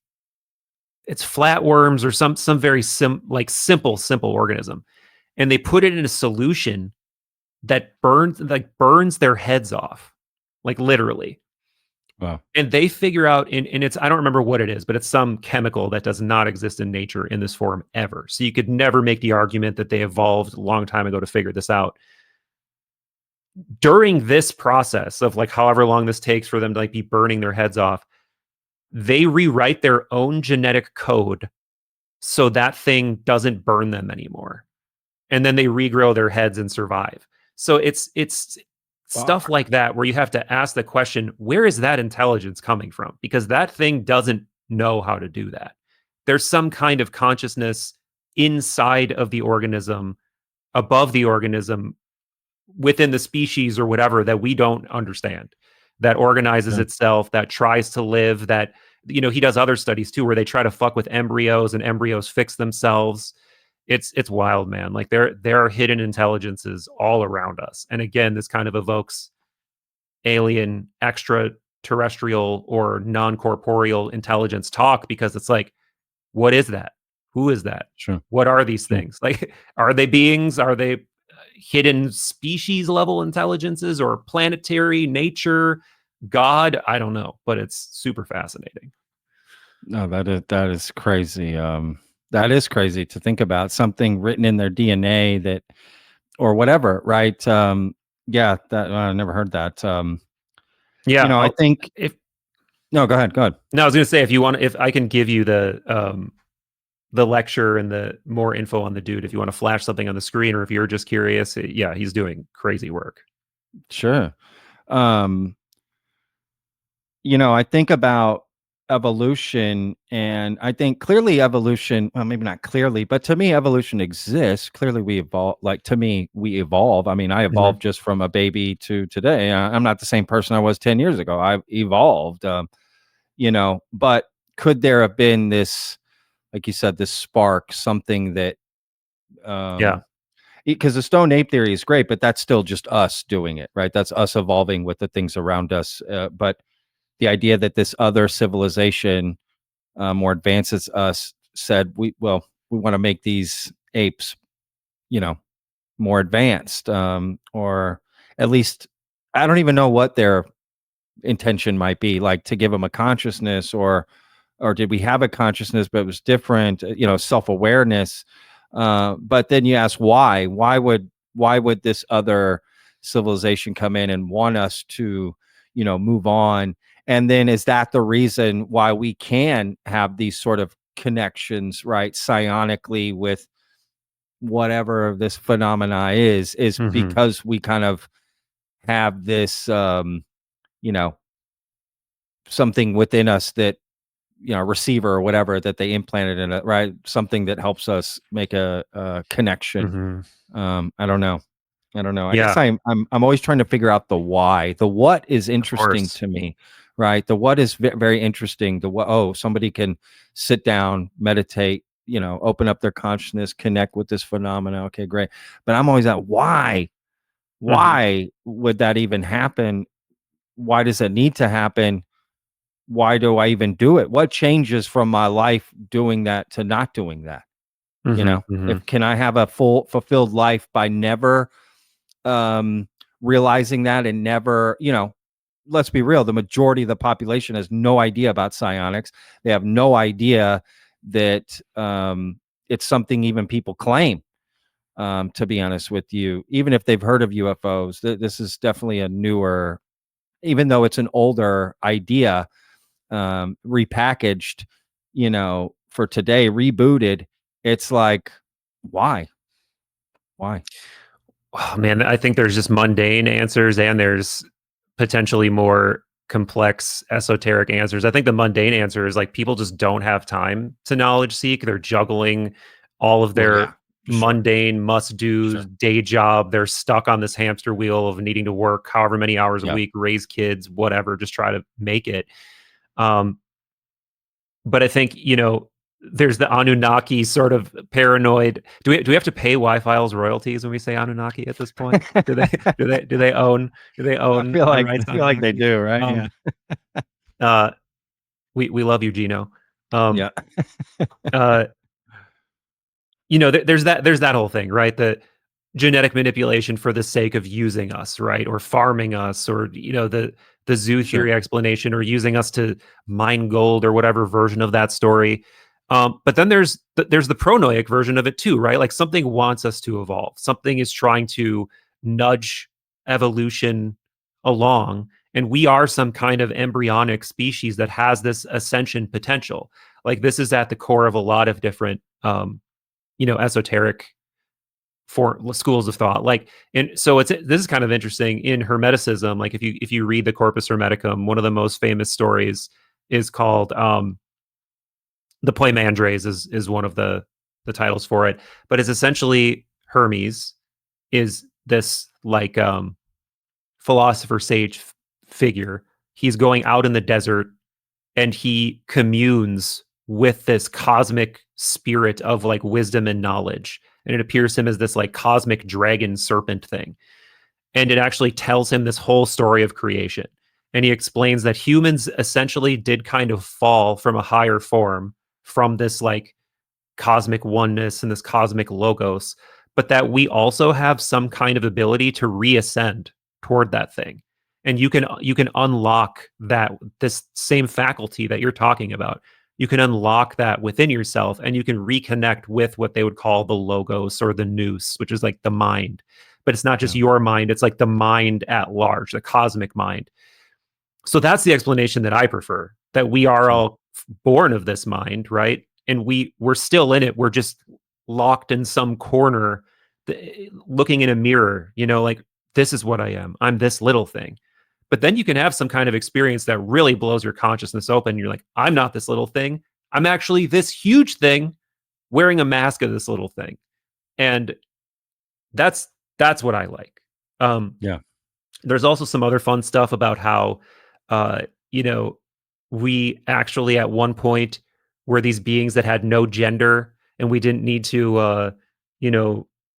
it's flatworms or some very simple organism, and they put it in a solution that burns their heads off, like literally. Wow. And they figure out and it's, I don't remember what it is, but it's some chemical that does not exist in nature in this form ever. So you could never make the argument that they evolved a long time ago to figure this out. During this process of like however long this takes for them to like be burning their heads off, they rewrite their own genetic code so that thing doesn't burn them anymore. And then they regrow their heads and survive. So it's stuff like that where you have to ask the question, where is that intelligence coming from? Because that thing doesn't know how to do that. There's some kind of consciousness inside of the organism, above the organism, within the species or whatever that we don't understand, that organizes itself, that tries to live, that, he does other studies too, where they try to fuck with embryos and embryos fix themselves. It's wild, man. Like there are hidden intelligences all around us. And again, this kind of evokes alien, extraterrestrial, or non-corporeal intelligence talk, because it's like, what is that? Who is that? Sure. What are these things? Like, are they beings? Are they hidden species level intelligences or planetary nature, God? I don't know, but it's super fascinating. No, that is crazy. That is crazy to think about, something written in their DNA that, or whatever, right? Yeah, that I never heard that. I think no, go ahead. No, I was going to say, if I can give you the lecture and the more info on the dude, if you want to flash something on the screen, or if you're just curious, he's doing crazy work. Sure. I think about evolution, and I think clearly evolution, well, maybe not clearly, but to me evolution exists. Clearly we evolve. Like, to me, we evolve. I mean, I evolved just from a baby to today. I'm not the same person I was 10 years ago. I've evolved. But could there have been this, like you said, this spark, something that because the stone ape theory is great, but that's still just us doing it, right? That's us evolving with the things around us. But the idea that this other civilization, more advanced as us, said, we want to make these apes, more advanced, or at least, I don't even know what their intention might be, like to give them a consciousness, or did we have a consciousness but it was different, self-awareness. But then you ask why would this other civilization come in and want us to move on? And then is that the reason why we can have these sort of connections, right, psionically, with whatever this phenomena is because we kind of have this something within us that receiver or whatever that they implanted in it, right? Something that helps us make a connection. I don't know. I guess I'm always trying to figure out the why. The what is interesting to me, right? The what is very interesting. The what, oh, somebody can sit down, meditate, open up their consciousness, connect with this phenomena. Okay, great. But I'm always at why? Why would that even happen? Why does it need to happen? Why do I even do it? What changes from my life doing that to not doing that? If can I have a full fulfilled life by never realizing that, and never, let's be real, the majority of the population has no idea about psionics. They have no idea that it's something even people claim. To be honest with you, even if they've heard of UFOs, this is definitely a newer, even though it's an older idea, repackaged, for today, rebooted. It's like, why? Oh, man, I think there's just mundane answers and there's potentially more complex esoteric answers. I think the mundane answer is like people just don't have time to knowledge seek. They're juggling all of their mundane must-do day job. They're stuck on this hamster wheel of needing to work however many hours a week, raise kids, whatever, just try to make it. But I think, there's the Anunnaki sort of paranoid. Do we have to pay Wi-Files royalties when we say Anunnaki at this point? Do they own? I feel like they do, right? We love you, Gino. Yeah. There's that whole thing, right? The genetic manipulation for the sake of using us, right? Or farming us, or the zoo theory explanation, or using us to mine gold, or whatever version of that story. But then there's the pronoic version of it too, right? Like something wants us to evolve. Something is trying to nudge evolution along, and we are some kind of embryonic species that has this ascension potential. Like this is at the core of a lot of different, esoteric for schools of thought. Like, and so this is kind of interesting in Hermeticism. Like if you read the Corpus Hermeticum, one of the most famous stories is called the Poimandres is one of the titles for it, but it's essentially Hermes is this like philosopher sage figure. He's going out in the desert and he communes with this cosmic spirit of like wisdom and knowledge, and it appears to him as this like cosmic dragon serpent thing, and it actually tells him this whole story of creation. And he explains that humans essentially did kind of fall from a higher form, from this like cosmic oneness and this cosmic logos, but that we also have some kind of ability to reascend toward that thing. And you can unlock this same faculty that you're talking about. You can unlock that within yourself, and you can reconnect with what they would call the logos or the nous, which is like the mind. But it's not just your mind, it's like the mind at large, the cosmic mind. So that's the explanation that I prefer, that we are all born of this mind, right? And we're still in it. We're just locked in some corner, looking in a mirror, like, this is what I am. I'm this little thing. But then you can have some kind of experience that really blows your consciousness open. You're like, I'm not this little thing. I'm actually this huge thing wearing a mask of this little thing. And that's what I like. There's also some other fun stuff about how, we actually at one point were these beings that had no gender, and we didn't need to,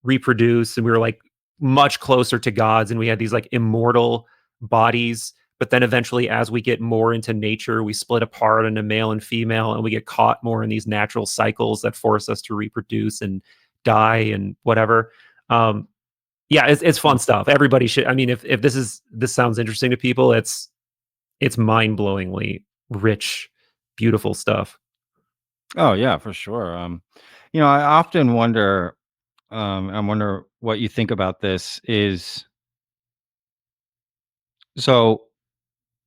reproduce. And we were like much closer to gods, and we had these like immortal bodies. But then eventually, as we get more into nature, we split apart into male and female, and we get caught more in these natural cycles that force us to reproduce and die and whatever. It's fun stuff. Everybody should. I mean, if this sounds interesting to people, it's it's mind-blowingly rich, beautiful stuff. Oh yeah, for sure. I often wonder, I wonder what you think about this is so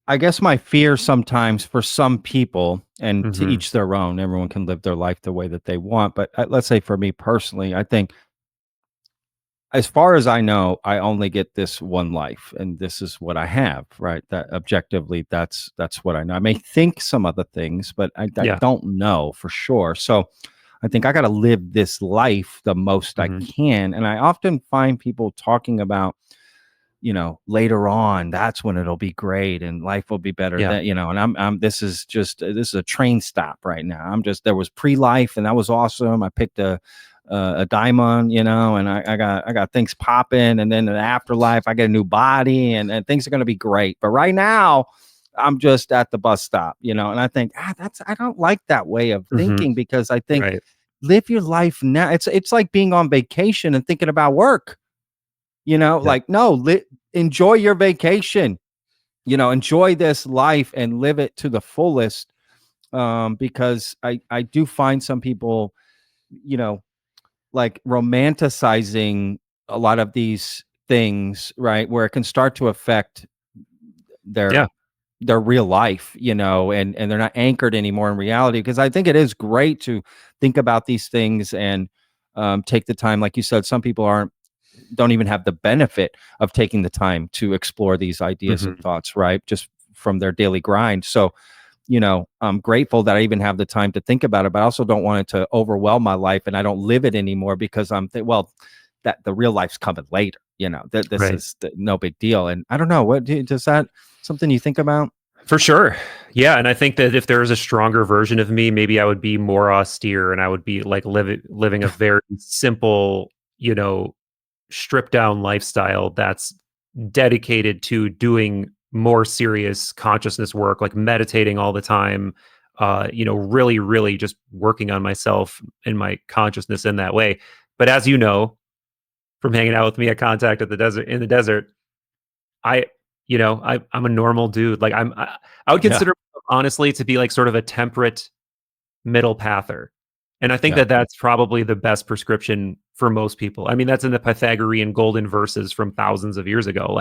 I guess my fear sometimes for some people, and to Mhm. each their own, everyone can live their life the way that they want. But let's say for me personally, I think as far as I know, I only get this one life, and this is what I have, right? That objectively, that's what I know. I may think some other things, but I Yeah. don't know for sure. So I think I got to live this life the most I Mhm. can. And I often find people talking about, later on, that's when it'll be great and life will be better Yeah. then, and this is just, this is a train stop right now. There was pre-life and that was awesome. I picked a diamond, and I got things popping. And then in the afterlife, I get a new body and things are going to be great. But right now, I'm just at the bus stop, and I think, I don't like that way of Mhm. thinking because I think Right. live your life now. It's like being on vacation and thinking about work, Yeah. like, no, enjoy your vacation, enjoy this life and live it to the fullest. Because I do find some people, you know, like romanticizing a lot of these things, right? Where it can start to affect their Yeah. their real life, and they're not anchored anymore in reality. Because I think it is great to think about these things and take the time. Like you said, some people don't even have the benefit of taking the time to explore these ideas and Mhm. thoughts, right? Just from their daily grind. So, I'm grateful that I even have the time to think about it, but I also don't want it to overwhelm my life and I don't live it anymore because well, that the real life's coming later, that this Right. is no big deal. And I don't know, does that something you think about? For sure. Yeah, and I think that if there was a stronger version of me, maybe I would be more austere and I would be like living a very simple, stripped down lifestyle that's dedicated to doing more serious consciousness work, like meditating all the time, really, really just working on myself and my consciousness in that way. But as you know, from hanging out with me at Contact at the desert in the desert, I I'm a normal dude. Like I would Yeah. consider myself, honestly, to be like sort of a temperate middle pather. And I think Yeah. that that's probably the best prescription for most people. I mean, that's in the Pythagorean golden verses from thousands of years ago.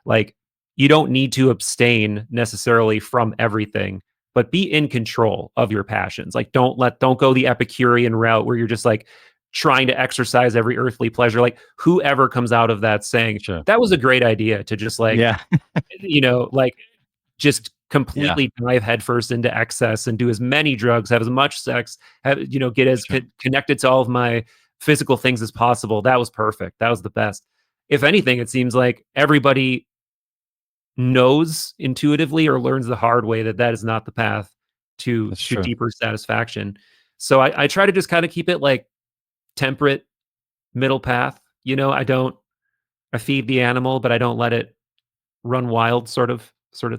Like you don't need to abstain necessarily from everything, but be in control of your passions. Like don't go the Epicurean route where you're just like trying to exercise every earthly pleasure. Like whoever comes out of that saying, Sure. that was a great idea to just like, Yeah. like just Yeah. completely dive headfirst into excess and do as many drugs, have as much sex, get as Sure. connected to all of my physical things as possible. That was perfect. That was the best. If anything, it seems like everybody knows intuitively or learns the hard way that that is not the path That's to true. deeper satisfaction. So I try to just kind of keep it like temperate middle path. I feed the animal, but I don't let it run wild, sort of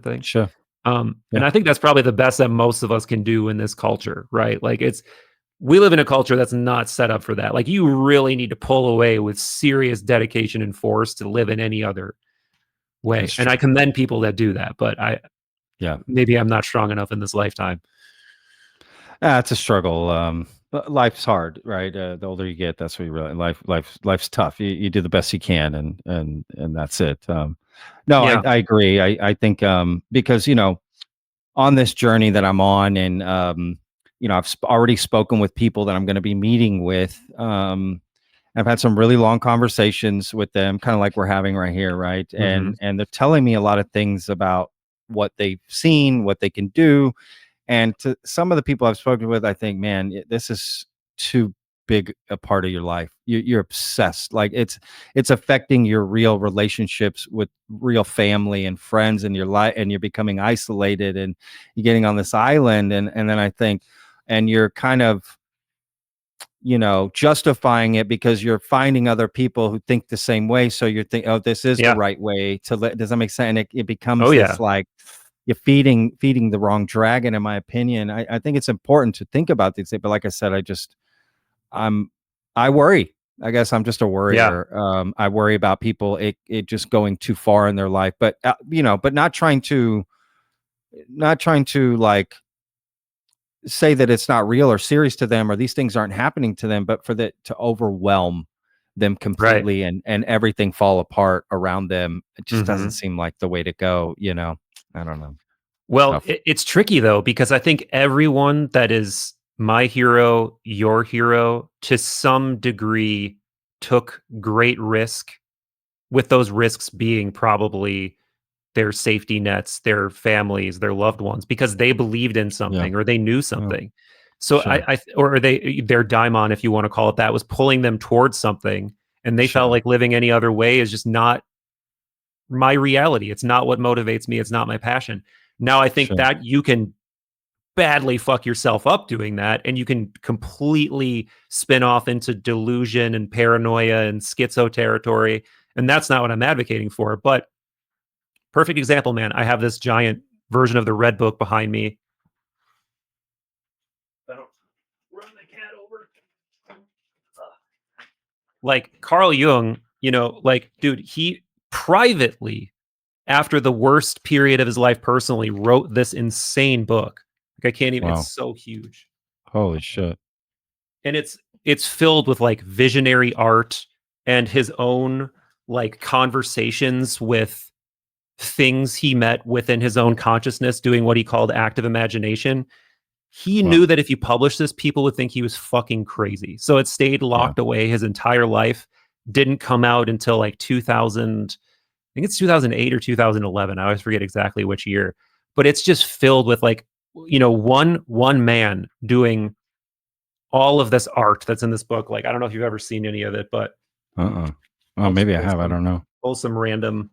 thing. Sure. And Yeah. I think that's probably the best that most of us can do in this culture, right? Like we live in a culture that's not set up for that. Like you really need to pull away with serious dedication and force to live in any other way. That's And I true. commend people that do that, but Yeah. maybe I'm not strong enough in this lifetime. It's a struggle. But life's hard, right? The older you get, that's what you realize. Life's tough. You do the best you can, and that's it. No, I, Yeah. I agree. I think because on this journey that I'm on, and I've already spoken with people that I'm going to be meeting with. I've had some really long conversations with them, kind of like we're having right here, right? Hmm. And they're telling me a lot of things about what they've seen, what they can do. And to some of the people I've spoken with, I think, man, this is too big a part of your life. You're obsessed. Like it's affecting your real relationships with real family and friends in your life, and you're becoming isolated, and you're getting on this island, and then I think, and you're kind of justifying it because you're finding other people who think the same way. So you're thinking, oh, this is the Yeah. right way to let. Does that make sense? And it Oh becomes this yeah. like you're feeding the wrong dragon, in my opinion. I think it's important to think about these things, but like I said, I'm I worry. I guess I'm just a Yeah. worrier. I worry about people it just going too far in their life, but but not trying to not trying to like say that it's not real or serious to them or these things aren't happening to them, but for that to overwhelm them Right. completely and everything fall apart around them, it just doesn't Hmm. seem like the way to go, you know. I don't know. It's Well, tough. it's tricky though, because I think everyone that is my hero, your hero, to some degree took great risk, with those risks being probably their safety nets, their families, their loved ones, because they believed in Yeah. something or they knew Oh, something. So sure. or their daimon, if you want to call it that, was pulling them towards something, and they felt Sure. like living any other way is just not my reality. It's not what motivates me. It's not my passion. Now, I think Sure. that you can badly fuck yourself up doing that, and you can completely spin off into delusion and paranoia and schizo territory. And that's not what I'm advocating for. But perfect example, man. I have this giant version of the Red Book behind me. I don't run the cat over. Like Carl Jung, like, dude, he privately, after the worst period of his life personally, wrote this insane book. Like, I can't even, it's Wow. so huge. Holy shit. And it's filled with like visionary art and his own like conversations with things he met within his own consciousness doing what he called active imagination. He Wow. knew that if he published this, people would think he was fucking crazy. So it stayed Yeah. locked away his entire life. Didn't come out until like 2000. I think it's 2008 or 2011. I always forget exactly which year. But it's just filled with like, one man doing all of this art that's in this book. Like, I don't know if you've ever seen any of it, but Uh-uh. Oh, I'll just maybe I have. I don't know. pull some random.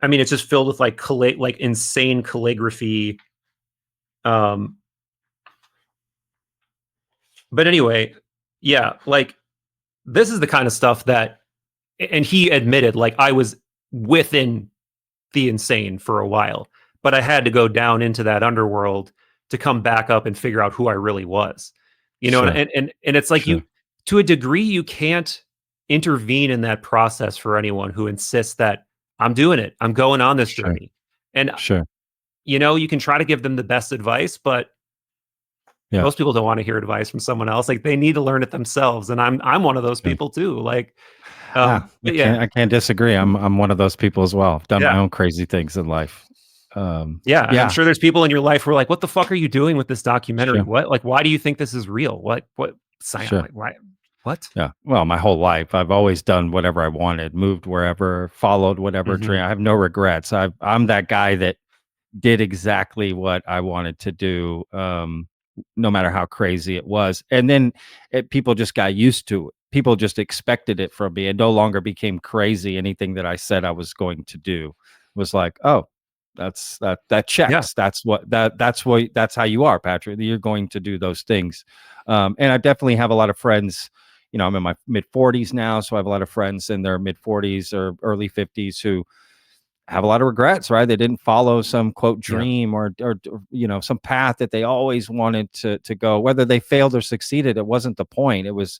I mean, it's just filled with like like insane calligraphy. Um, but anyway, yeah, like this is the kind of stuff that, and he admitted, like, I was within the insane for a while, but I had to go down into that underworld to come back up and figure out who I really was. Sure. And it's like, Sure. you, to a degree, you can't intervene in that process for anyone who insists that I'm doing it, I'm going on this Sure. journey. And Sure. you can try to give them the best advice, but Yeah. most people don't want to hear advice from someone else. Like, they need to learn it themselves. And I'm one of those Sure. people too. Like, I but yeah, can't disagree. I'm one of those people as well. I've done my yeah. own crazy things in life. Yeah, and I'm Yeah. sure there's people in your life who are like, "What the fuck are you doing with this documentary? Sure. What? Like, why do you think this is real? What? Sure. Like, why? What?" Yeah. Well, my whole life, I've always done whatever I wanted, moved wherever, followed whatever dream. I have no regrets. I'm that guy that did exactly what I wanted to do, no matter how crazy it was. And then people just got used to it. People just expected it from me. It no longer became crazy. Anything that I said I was going to do was like, oh, that Yeah, checks. That's how you are, Patrick. You're going to do those things. And I definitely have a lot of friends. I'm in my mid 40s now, so I have a lot of friends in their mid 40s or early 50s who have a lot of regrets, right? They didn't follow some quote yeah, dream or some path that they always wanted to go. Whether they failed or succeeded, it wasn't the point. It was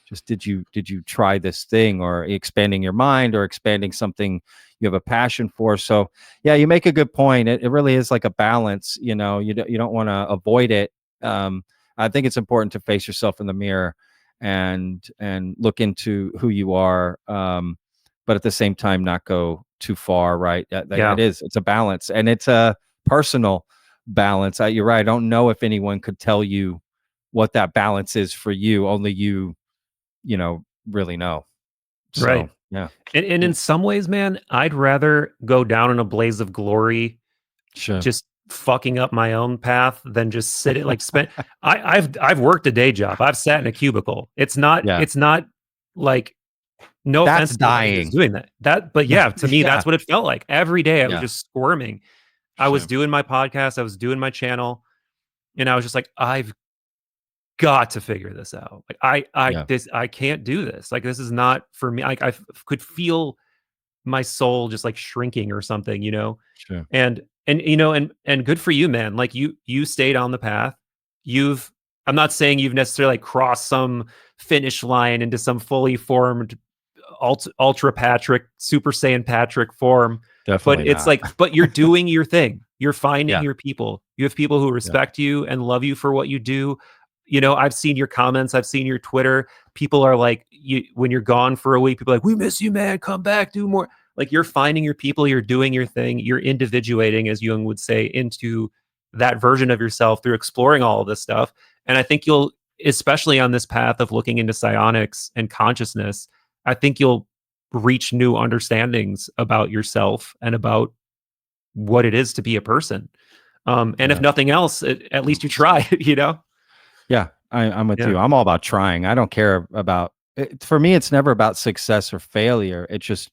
just, did you try this thing, or expanding your mind, or expanding something you have a passion for? So yeah, you make a good point. It really is like a balance. You don't want to avoid it. I think it's important to face yourself in the mirror and look into who you are. But at the same time, not go too far, right? yeah, It's a balance, and it's a personal balance. You're right. I don't know if anyone could tell you what that balance is for you. Only really know. right. So yeah, And yeah, in some ways, man, I'd rather go down in a blaze of glory, sure, just fucking up my own path, than just sit it like spend. I've worked a day job. I've sat in a cubicle. yeah. It's not like, no That's offense to anybody who's dying. doing that. But yeah, to me, Yeah, that's what it felt like. Every day I was yeah, just squirming. I was sure, doing my podcast, I was doing my channel, and I was just like, I've got to figure this out. Like, yeah, I can't do this. Like, this is not for me. Like, could feel my soul just like shrinking or something. sure, And good for you, man. Like, you stayed on the path. You've I'm not saying you've necessarily like crossed some finish line into some fully formed ultra Patrick, Super Saiyan Patrick form, but definitely it's not. like, but you're doing your thing. You're finding Yeah. your people. You have people who respect you and love you for what you do. You know, I've seen your comments, I've seen your Twitter. People are like, you when you're gone for a week, people are like, we miss you, man. Come back, do more. Like, you're finding your people, you're doing your thing, you're individuating, as Jung would say, into that version of yourself through exploring all of this stuff. And I think you'll, especially on this path of looking into psionics and consciousness, I think you'll reach new understandings about yourself and about what it is to be a person. And if nothing else, at least you try, you know? Yeah, I'm with Yeah. you. I'm all about trying. I don't care about it. For me, it's never about success or failure. It's just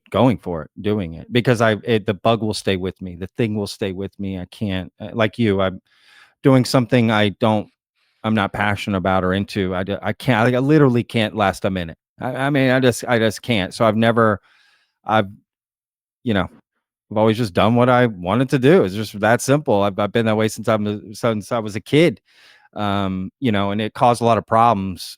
going for it, doing it, because the bug will stay with me. The thing will stay with me. I can't, like you, I'm doing something I'm not passionate about or into. I can't, I literally can't last a minute. I mean, I just can't. So I've, you know, I've always just done what I wanted to do. It's just that simple. I've been that way since I was a kid. You know, and it caused a lot of problems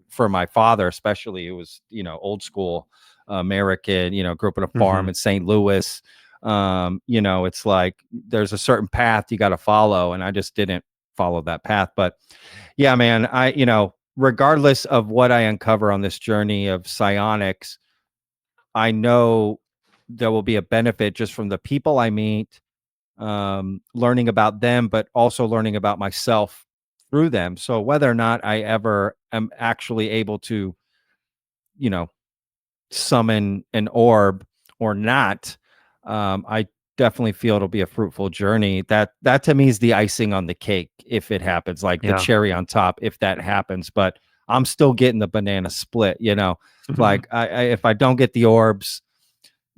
for my father, especially. It was, you know, old school American, you know, grew up on a farm in St. Louis. You know, it's like there's a certain path you got to follow, and I just didn't follow that path. But yeah, man, you know, regardless of what I uncover on this journey of psionics, I know there will be a benefit just from the people I meet, learning about them, but also learning about myself through them. So whether or not I ever am actually able to, you know, summon an orb or not, I definitely feel it'll be a fruitful journey. That to me is the icing on the cake if it happens, like the cherry on top if that happens. But I'm still getting the banana split, you know. Like if I don't get the orbs,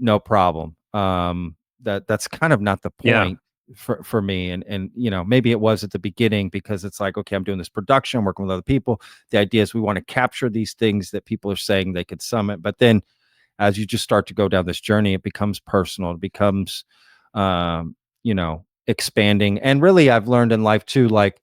no problem. That's kind of not the point for me. And you know, maybe it was at the beginning, because it's like, okay, I'm doing this production, working with other people. The idea is we want to capture these things that people are saying they could summon. But then as you just start to go down this journey, it becomes personal. It becomes you know, expanding. And really, I've learned in life too, like,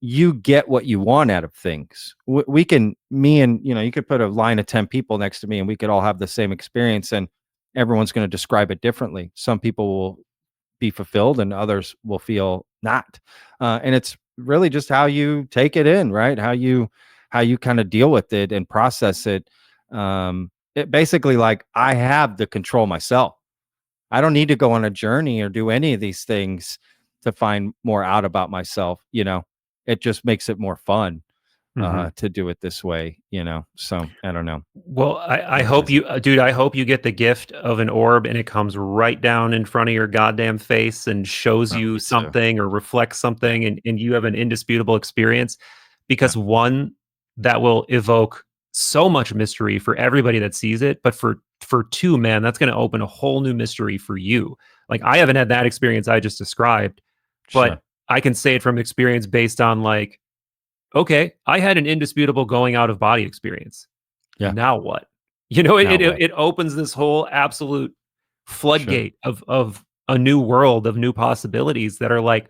you get what you want out of things. We can, me and, you know, you could put a line of 10 people next to me and we could all have the same experience, and everyone's going to describe it differently. Some people will be fulfilled and others will feel not. And it's really just how you take it in, right? How you kind of deal with it and process it. It basically, like, I have the control myself. I don't need to go on a journey or do any of these things to find more out about myself. You know, it just makes it more fun to do it this way, you know? So I don't know. Well, I hope you, dude, I hope you get the gift of an orb and it comes right down in front of your goddamn face and shows you something or reflects something, and you have an indisputable experience, because one, that will evoke so much mystery for everybody that sees it. But for two, man, that's going to open a whole new mystery for you. Like, I haven't had that experience I just described, but I can say it from experience based on, like, okay, I had an indisputable going out of body experience. Yeah. Now what? You know, it opens this whole absolute floodgate of a new world of new possibilities that are like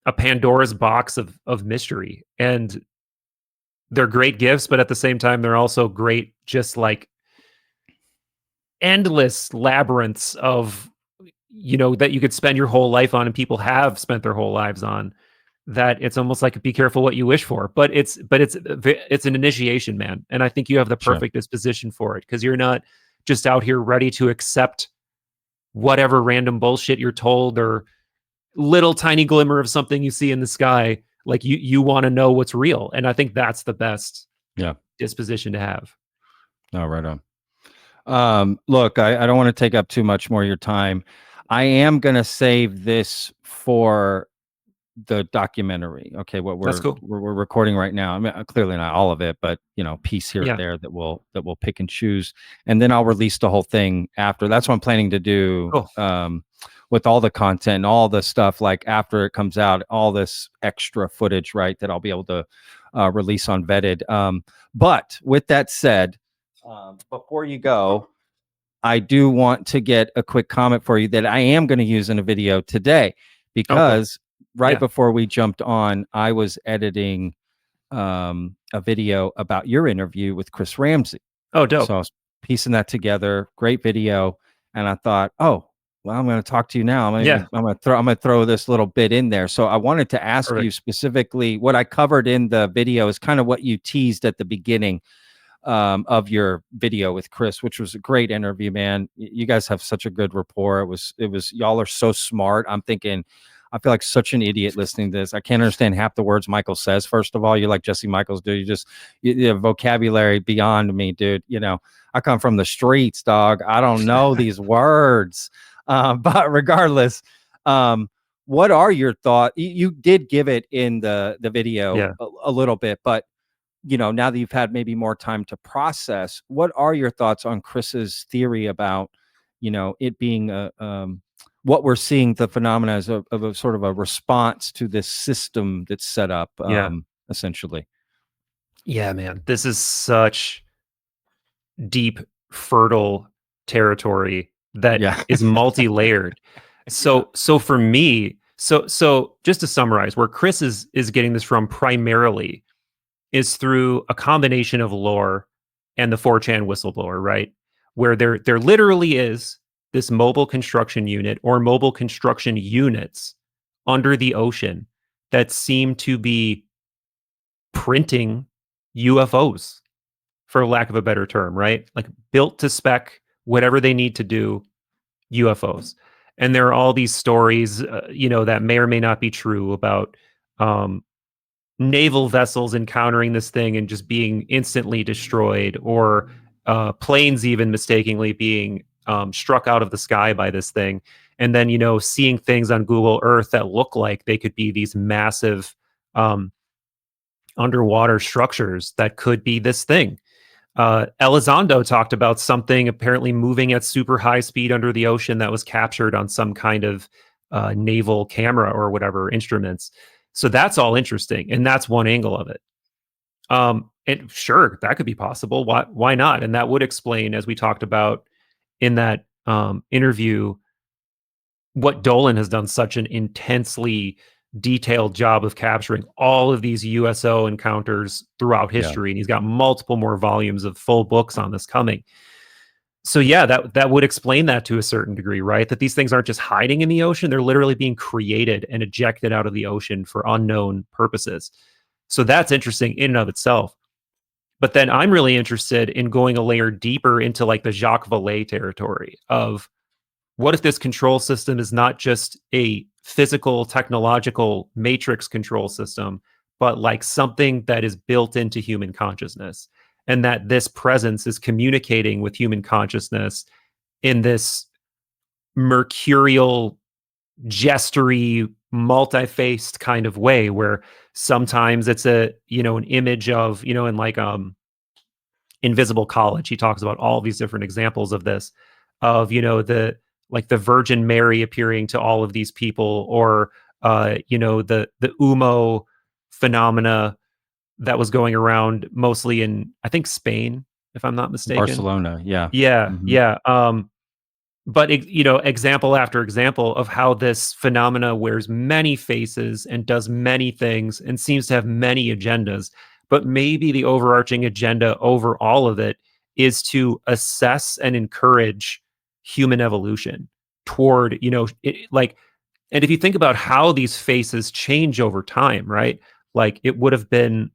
a Pandora's box of mystery. And they're great gifts, but at the same time, they're also great, just like endless labyrinths of, you know, that you could spend your whole life on, and people have spent their whole lives on, that it's almost like, be careful what you wish for. But it's an initiation, man. And I think you have the perfect disposition for it, because you're not just out here ready to accept whatever random bullshit you're told or little tiny glimmer of something you see in the sky. Like, you want to know what's real. And I think that's the best disposition to have. Oh, right on. Look, I don't want to take up too much more of your time. I am going to save this for the documentary. Okay, what That's cool. we're recording right now. I mean, clearly not all of it, but you know, piece here or there that we'll pick and choose, and then I'll release the whole thing after. That's what I'm planning to do. Cool. With all the content, all the stuff, like after it comes out, all this extra footage, right, that I'll be able to release on Vetted. But with that said, before you go, I do want to get a quick comment for you that I am going to use in a video today, because right before we jumped on, I was editing a video about your interview with Chris Ramsey. Oh, dope. So I was piecing that together. Great video. And I thought, oh, well, I'm going to talk to you now. Yeah. I'm going to throw this little bit in there. So I wanted to ask you Perfect. specifically what I covered in the video is kind of what you teased at the beginning of your video with Chris, which was a great interview, man. You guys have such a good rapport. It was y'all are so smart. I'm thinking, I feel like such an idiot listening to this. I can't understand half the words Michael says. First of all, you're like Jesse Michaels, dude. You have vocabulary beyond me, dude. You know, I come from the streets, dog. I don't know these words. But regardless, what are your thoughts? You did give it in the video Yeah. a little bit, but you know, now that you've had maybe more time to process, what are your thoughts on Chris's theory about, you know, it being what we're seeing, the phenomena as of a sort of a response to this system that's set up, Yeah. essentially. Yeah, man. This is such deep, fertile territory that Yeah. is multi-layered. So for me, so just to summarize, where Chris is getting this from primarily is through a combination of lore and the 4chan whistleblower, right? Where there literally is this mobile construction unit or mobile construction units under the ocean that seem to be printing UFOs, for lack of a better term, right? Like built to spec, whatever they need to do, UFOs. And there are all these stories, that may or may not be true about um, naval vessels encountering this thing and just being instantly destroyed, or planes even mistakenly being struck out of the sky by this thing. And then, seeing things on Google Earth that look like they could be these massive um, underwater structures that could be this thing. Elizondo talked about something apparently moving at super high speed under the ocean that was captured on some kind of naval camera or whatever instruments. So that's all interesting, and that's one angle of it. And sure, that could be possible. Why not? And that would explain, as we talked about in that interview, what Dolan has done such an intensely detailed job of capturing all of these USO encounters throughout history. And he's got multiple more volumes of full books on this coming. So yeah, that would explain that to a certain degree, right? That these things aren't just hiding in the ocean. They're literally being created and ejected out of the ocean for unknown purposes. So that's interesting in and of itself. But then I'm really interested in going a layer deeper into like the Jacques Vallée territory of, what if this control system is not just a physical, technological matrix control system, but like something that is built into human consciousness, and that this presence is communicating with human consciousness in this mercurial, gestury, multi-faced kind of way, where sometimes it's an image of, in like Invisible College, he talks about all these different examples of this, of the Virgin Mary appearing to all of these people, or the Umo phenomena that was going around mostly in, I think, Spain, if I'm not mistaken. Barcelona, yeah. Yeah, Mhm. yeah. But example after example of how this phenomena wears many faces and does many things and seems to have many agendas. But maybe the overarching agenda over all of it is to assess and encourage human evolution toward, and if you think about how these faces change over time, right? Like it would have been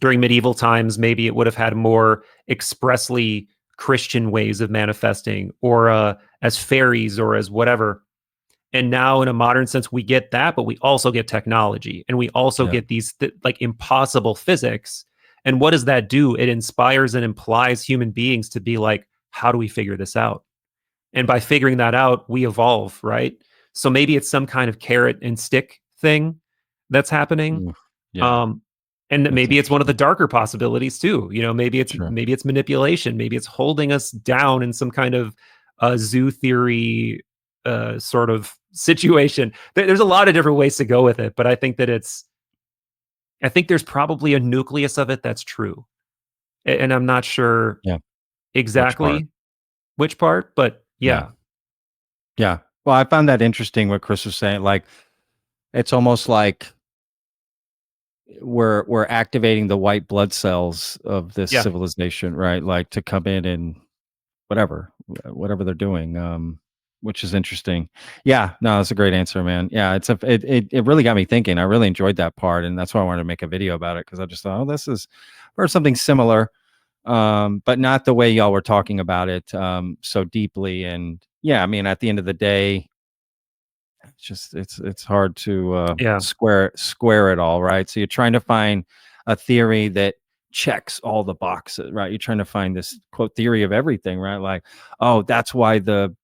during medieval times, maybe it would have had more expressly Christian ways of manifesting, or as fairies or as whatever. And now in a modern sense, we get that, but we also get technology, and we also get these like impossible physics. And what does that do? It inspires and implies human beings to be like, how do we figure this out? And by figuring that out, we evolve, right? So maybe it's some kind of carrot and stick thing that's happening. Ooh, yeah. And That's maybe it's one of the interesting. darker possibilities too. Maybe it's Sure. maybe it's manipulation. Maybe it's holding us down in some kind of zoo theory sort of situation. There's a lot of different ways to go with it, but I think there's probably a nucleus of it that's true, and I'm not sure Yeah. exactly which part, but yeah. Yeah. Well, I found that interesting what Chris was saying. Like, it's almost like we're activating the white blood cells of this Yeah. civilization, right? Like to come in and whatever they're doing, which is interesting. Yeah, no, that's a great answer, man. Yeah, it really got me thinking. I really enjoyed that part, and that's why I wanted to make a video about it, because I just thought, oh, this is or something similar, but not the way y'all were talking about it so deeply. And yeah, I mean, at the end of the day, it's hard to Yeah. square it all, right? So you're trying to find a theory that checks all the boxes, right? You're trying to find this quote theory of everything, right? Like, oh, that's why the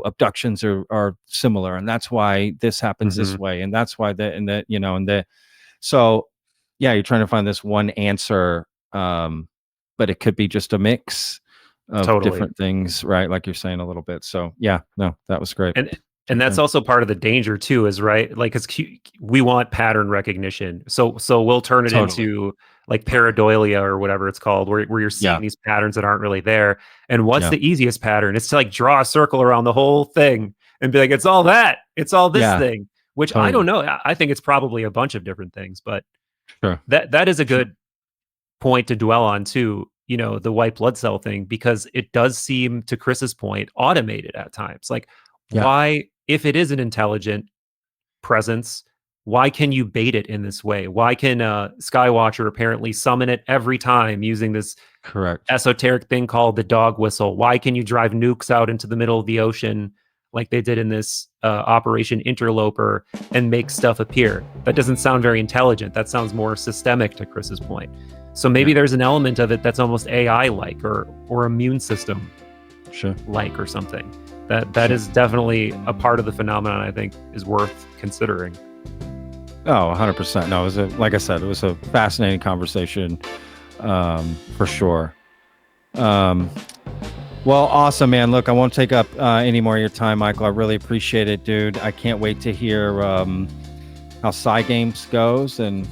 abductions are similar, and that's why this happens this way, and that's why that, and that, and that. So yeah, you're trying to find this one answer, but it could be just a mix of different things, right? Like you're saying a little bit. So yeah, no, that was great. And that's also part of the danger too, is right. Like, cause we want pattern recognition. So we'll turn it into like pareidolia or whatever it's called, where you're seeing these patterns that aren't really there. And what's the easiest pattern? It's to like draw a circle around the whole thing and be like, it's all that, it's all this thing, which I don't know. I think it's probably a bunch of different things, but that is a good point to dwell on too. The white blood cell thing, because it does seem, to Chris's point, automated at times. Like, why, if it is an intelligent presence, why can you bait it in this way? Why can Skywatcher apparently summon it every time using this esoteric thing called the dog whistle? Why can you drive nukes out into the middle of the ocean like they did in this Operation Interloper and make stuff appear? That doesn't sound very intelligent. That sounds more systemic, to Chris's point. So maybe there's an element of it that's almost AI-like or immune system like or something. That is definitely a part of the phenomenon I think is worth considering. Oh, 100%. No, like I said, it was a fascinating conversation, for sure. Well, awesome, man. Look, I won't take up any more of your time, Michael. I really appreciate it, dude. I can't wait to hear how Games goes, and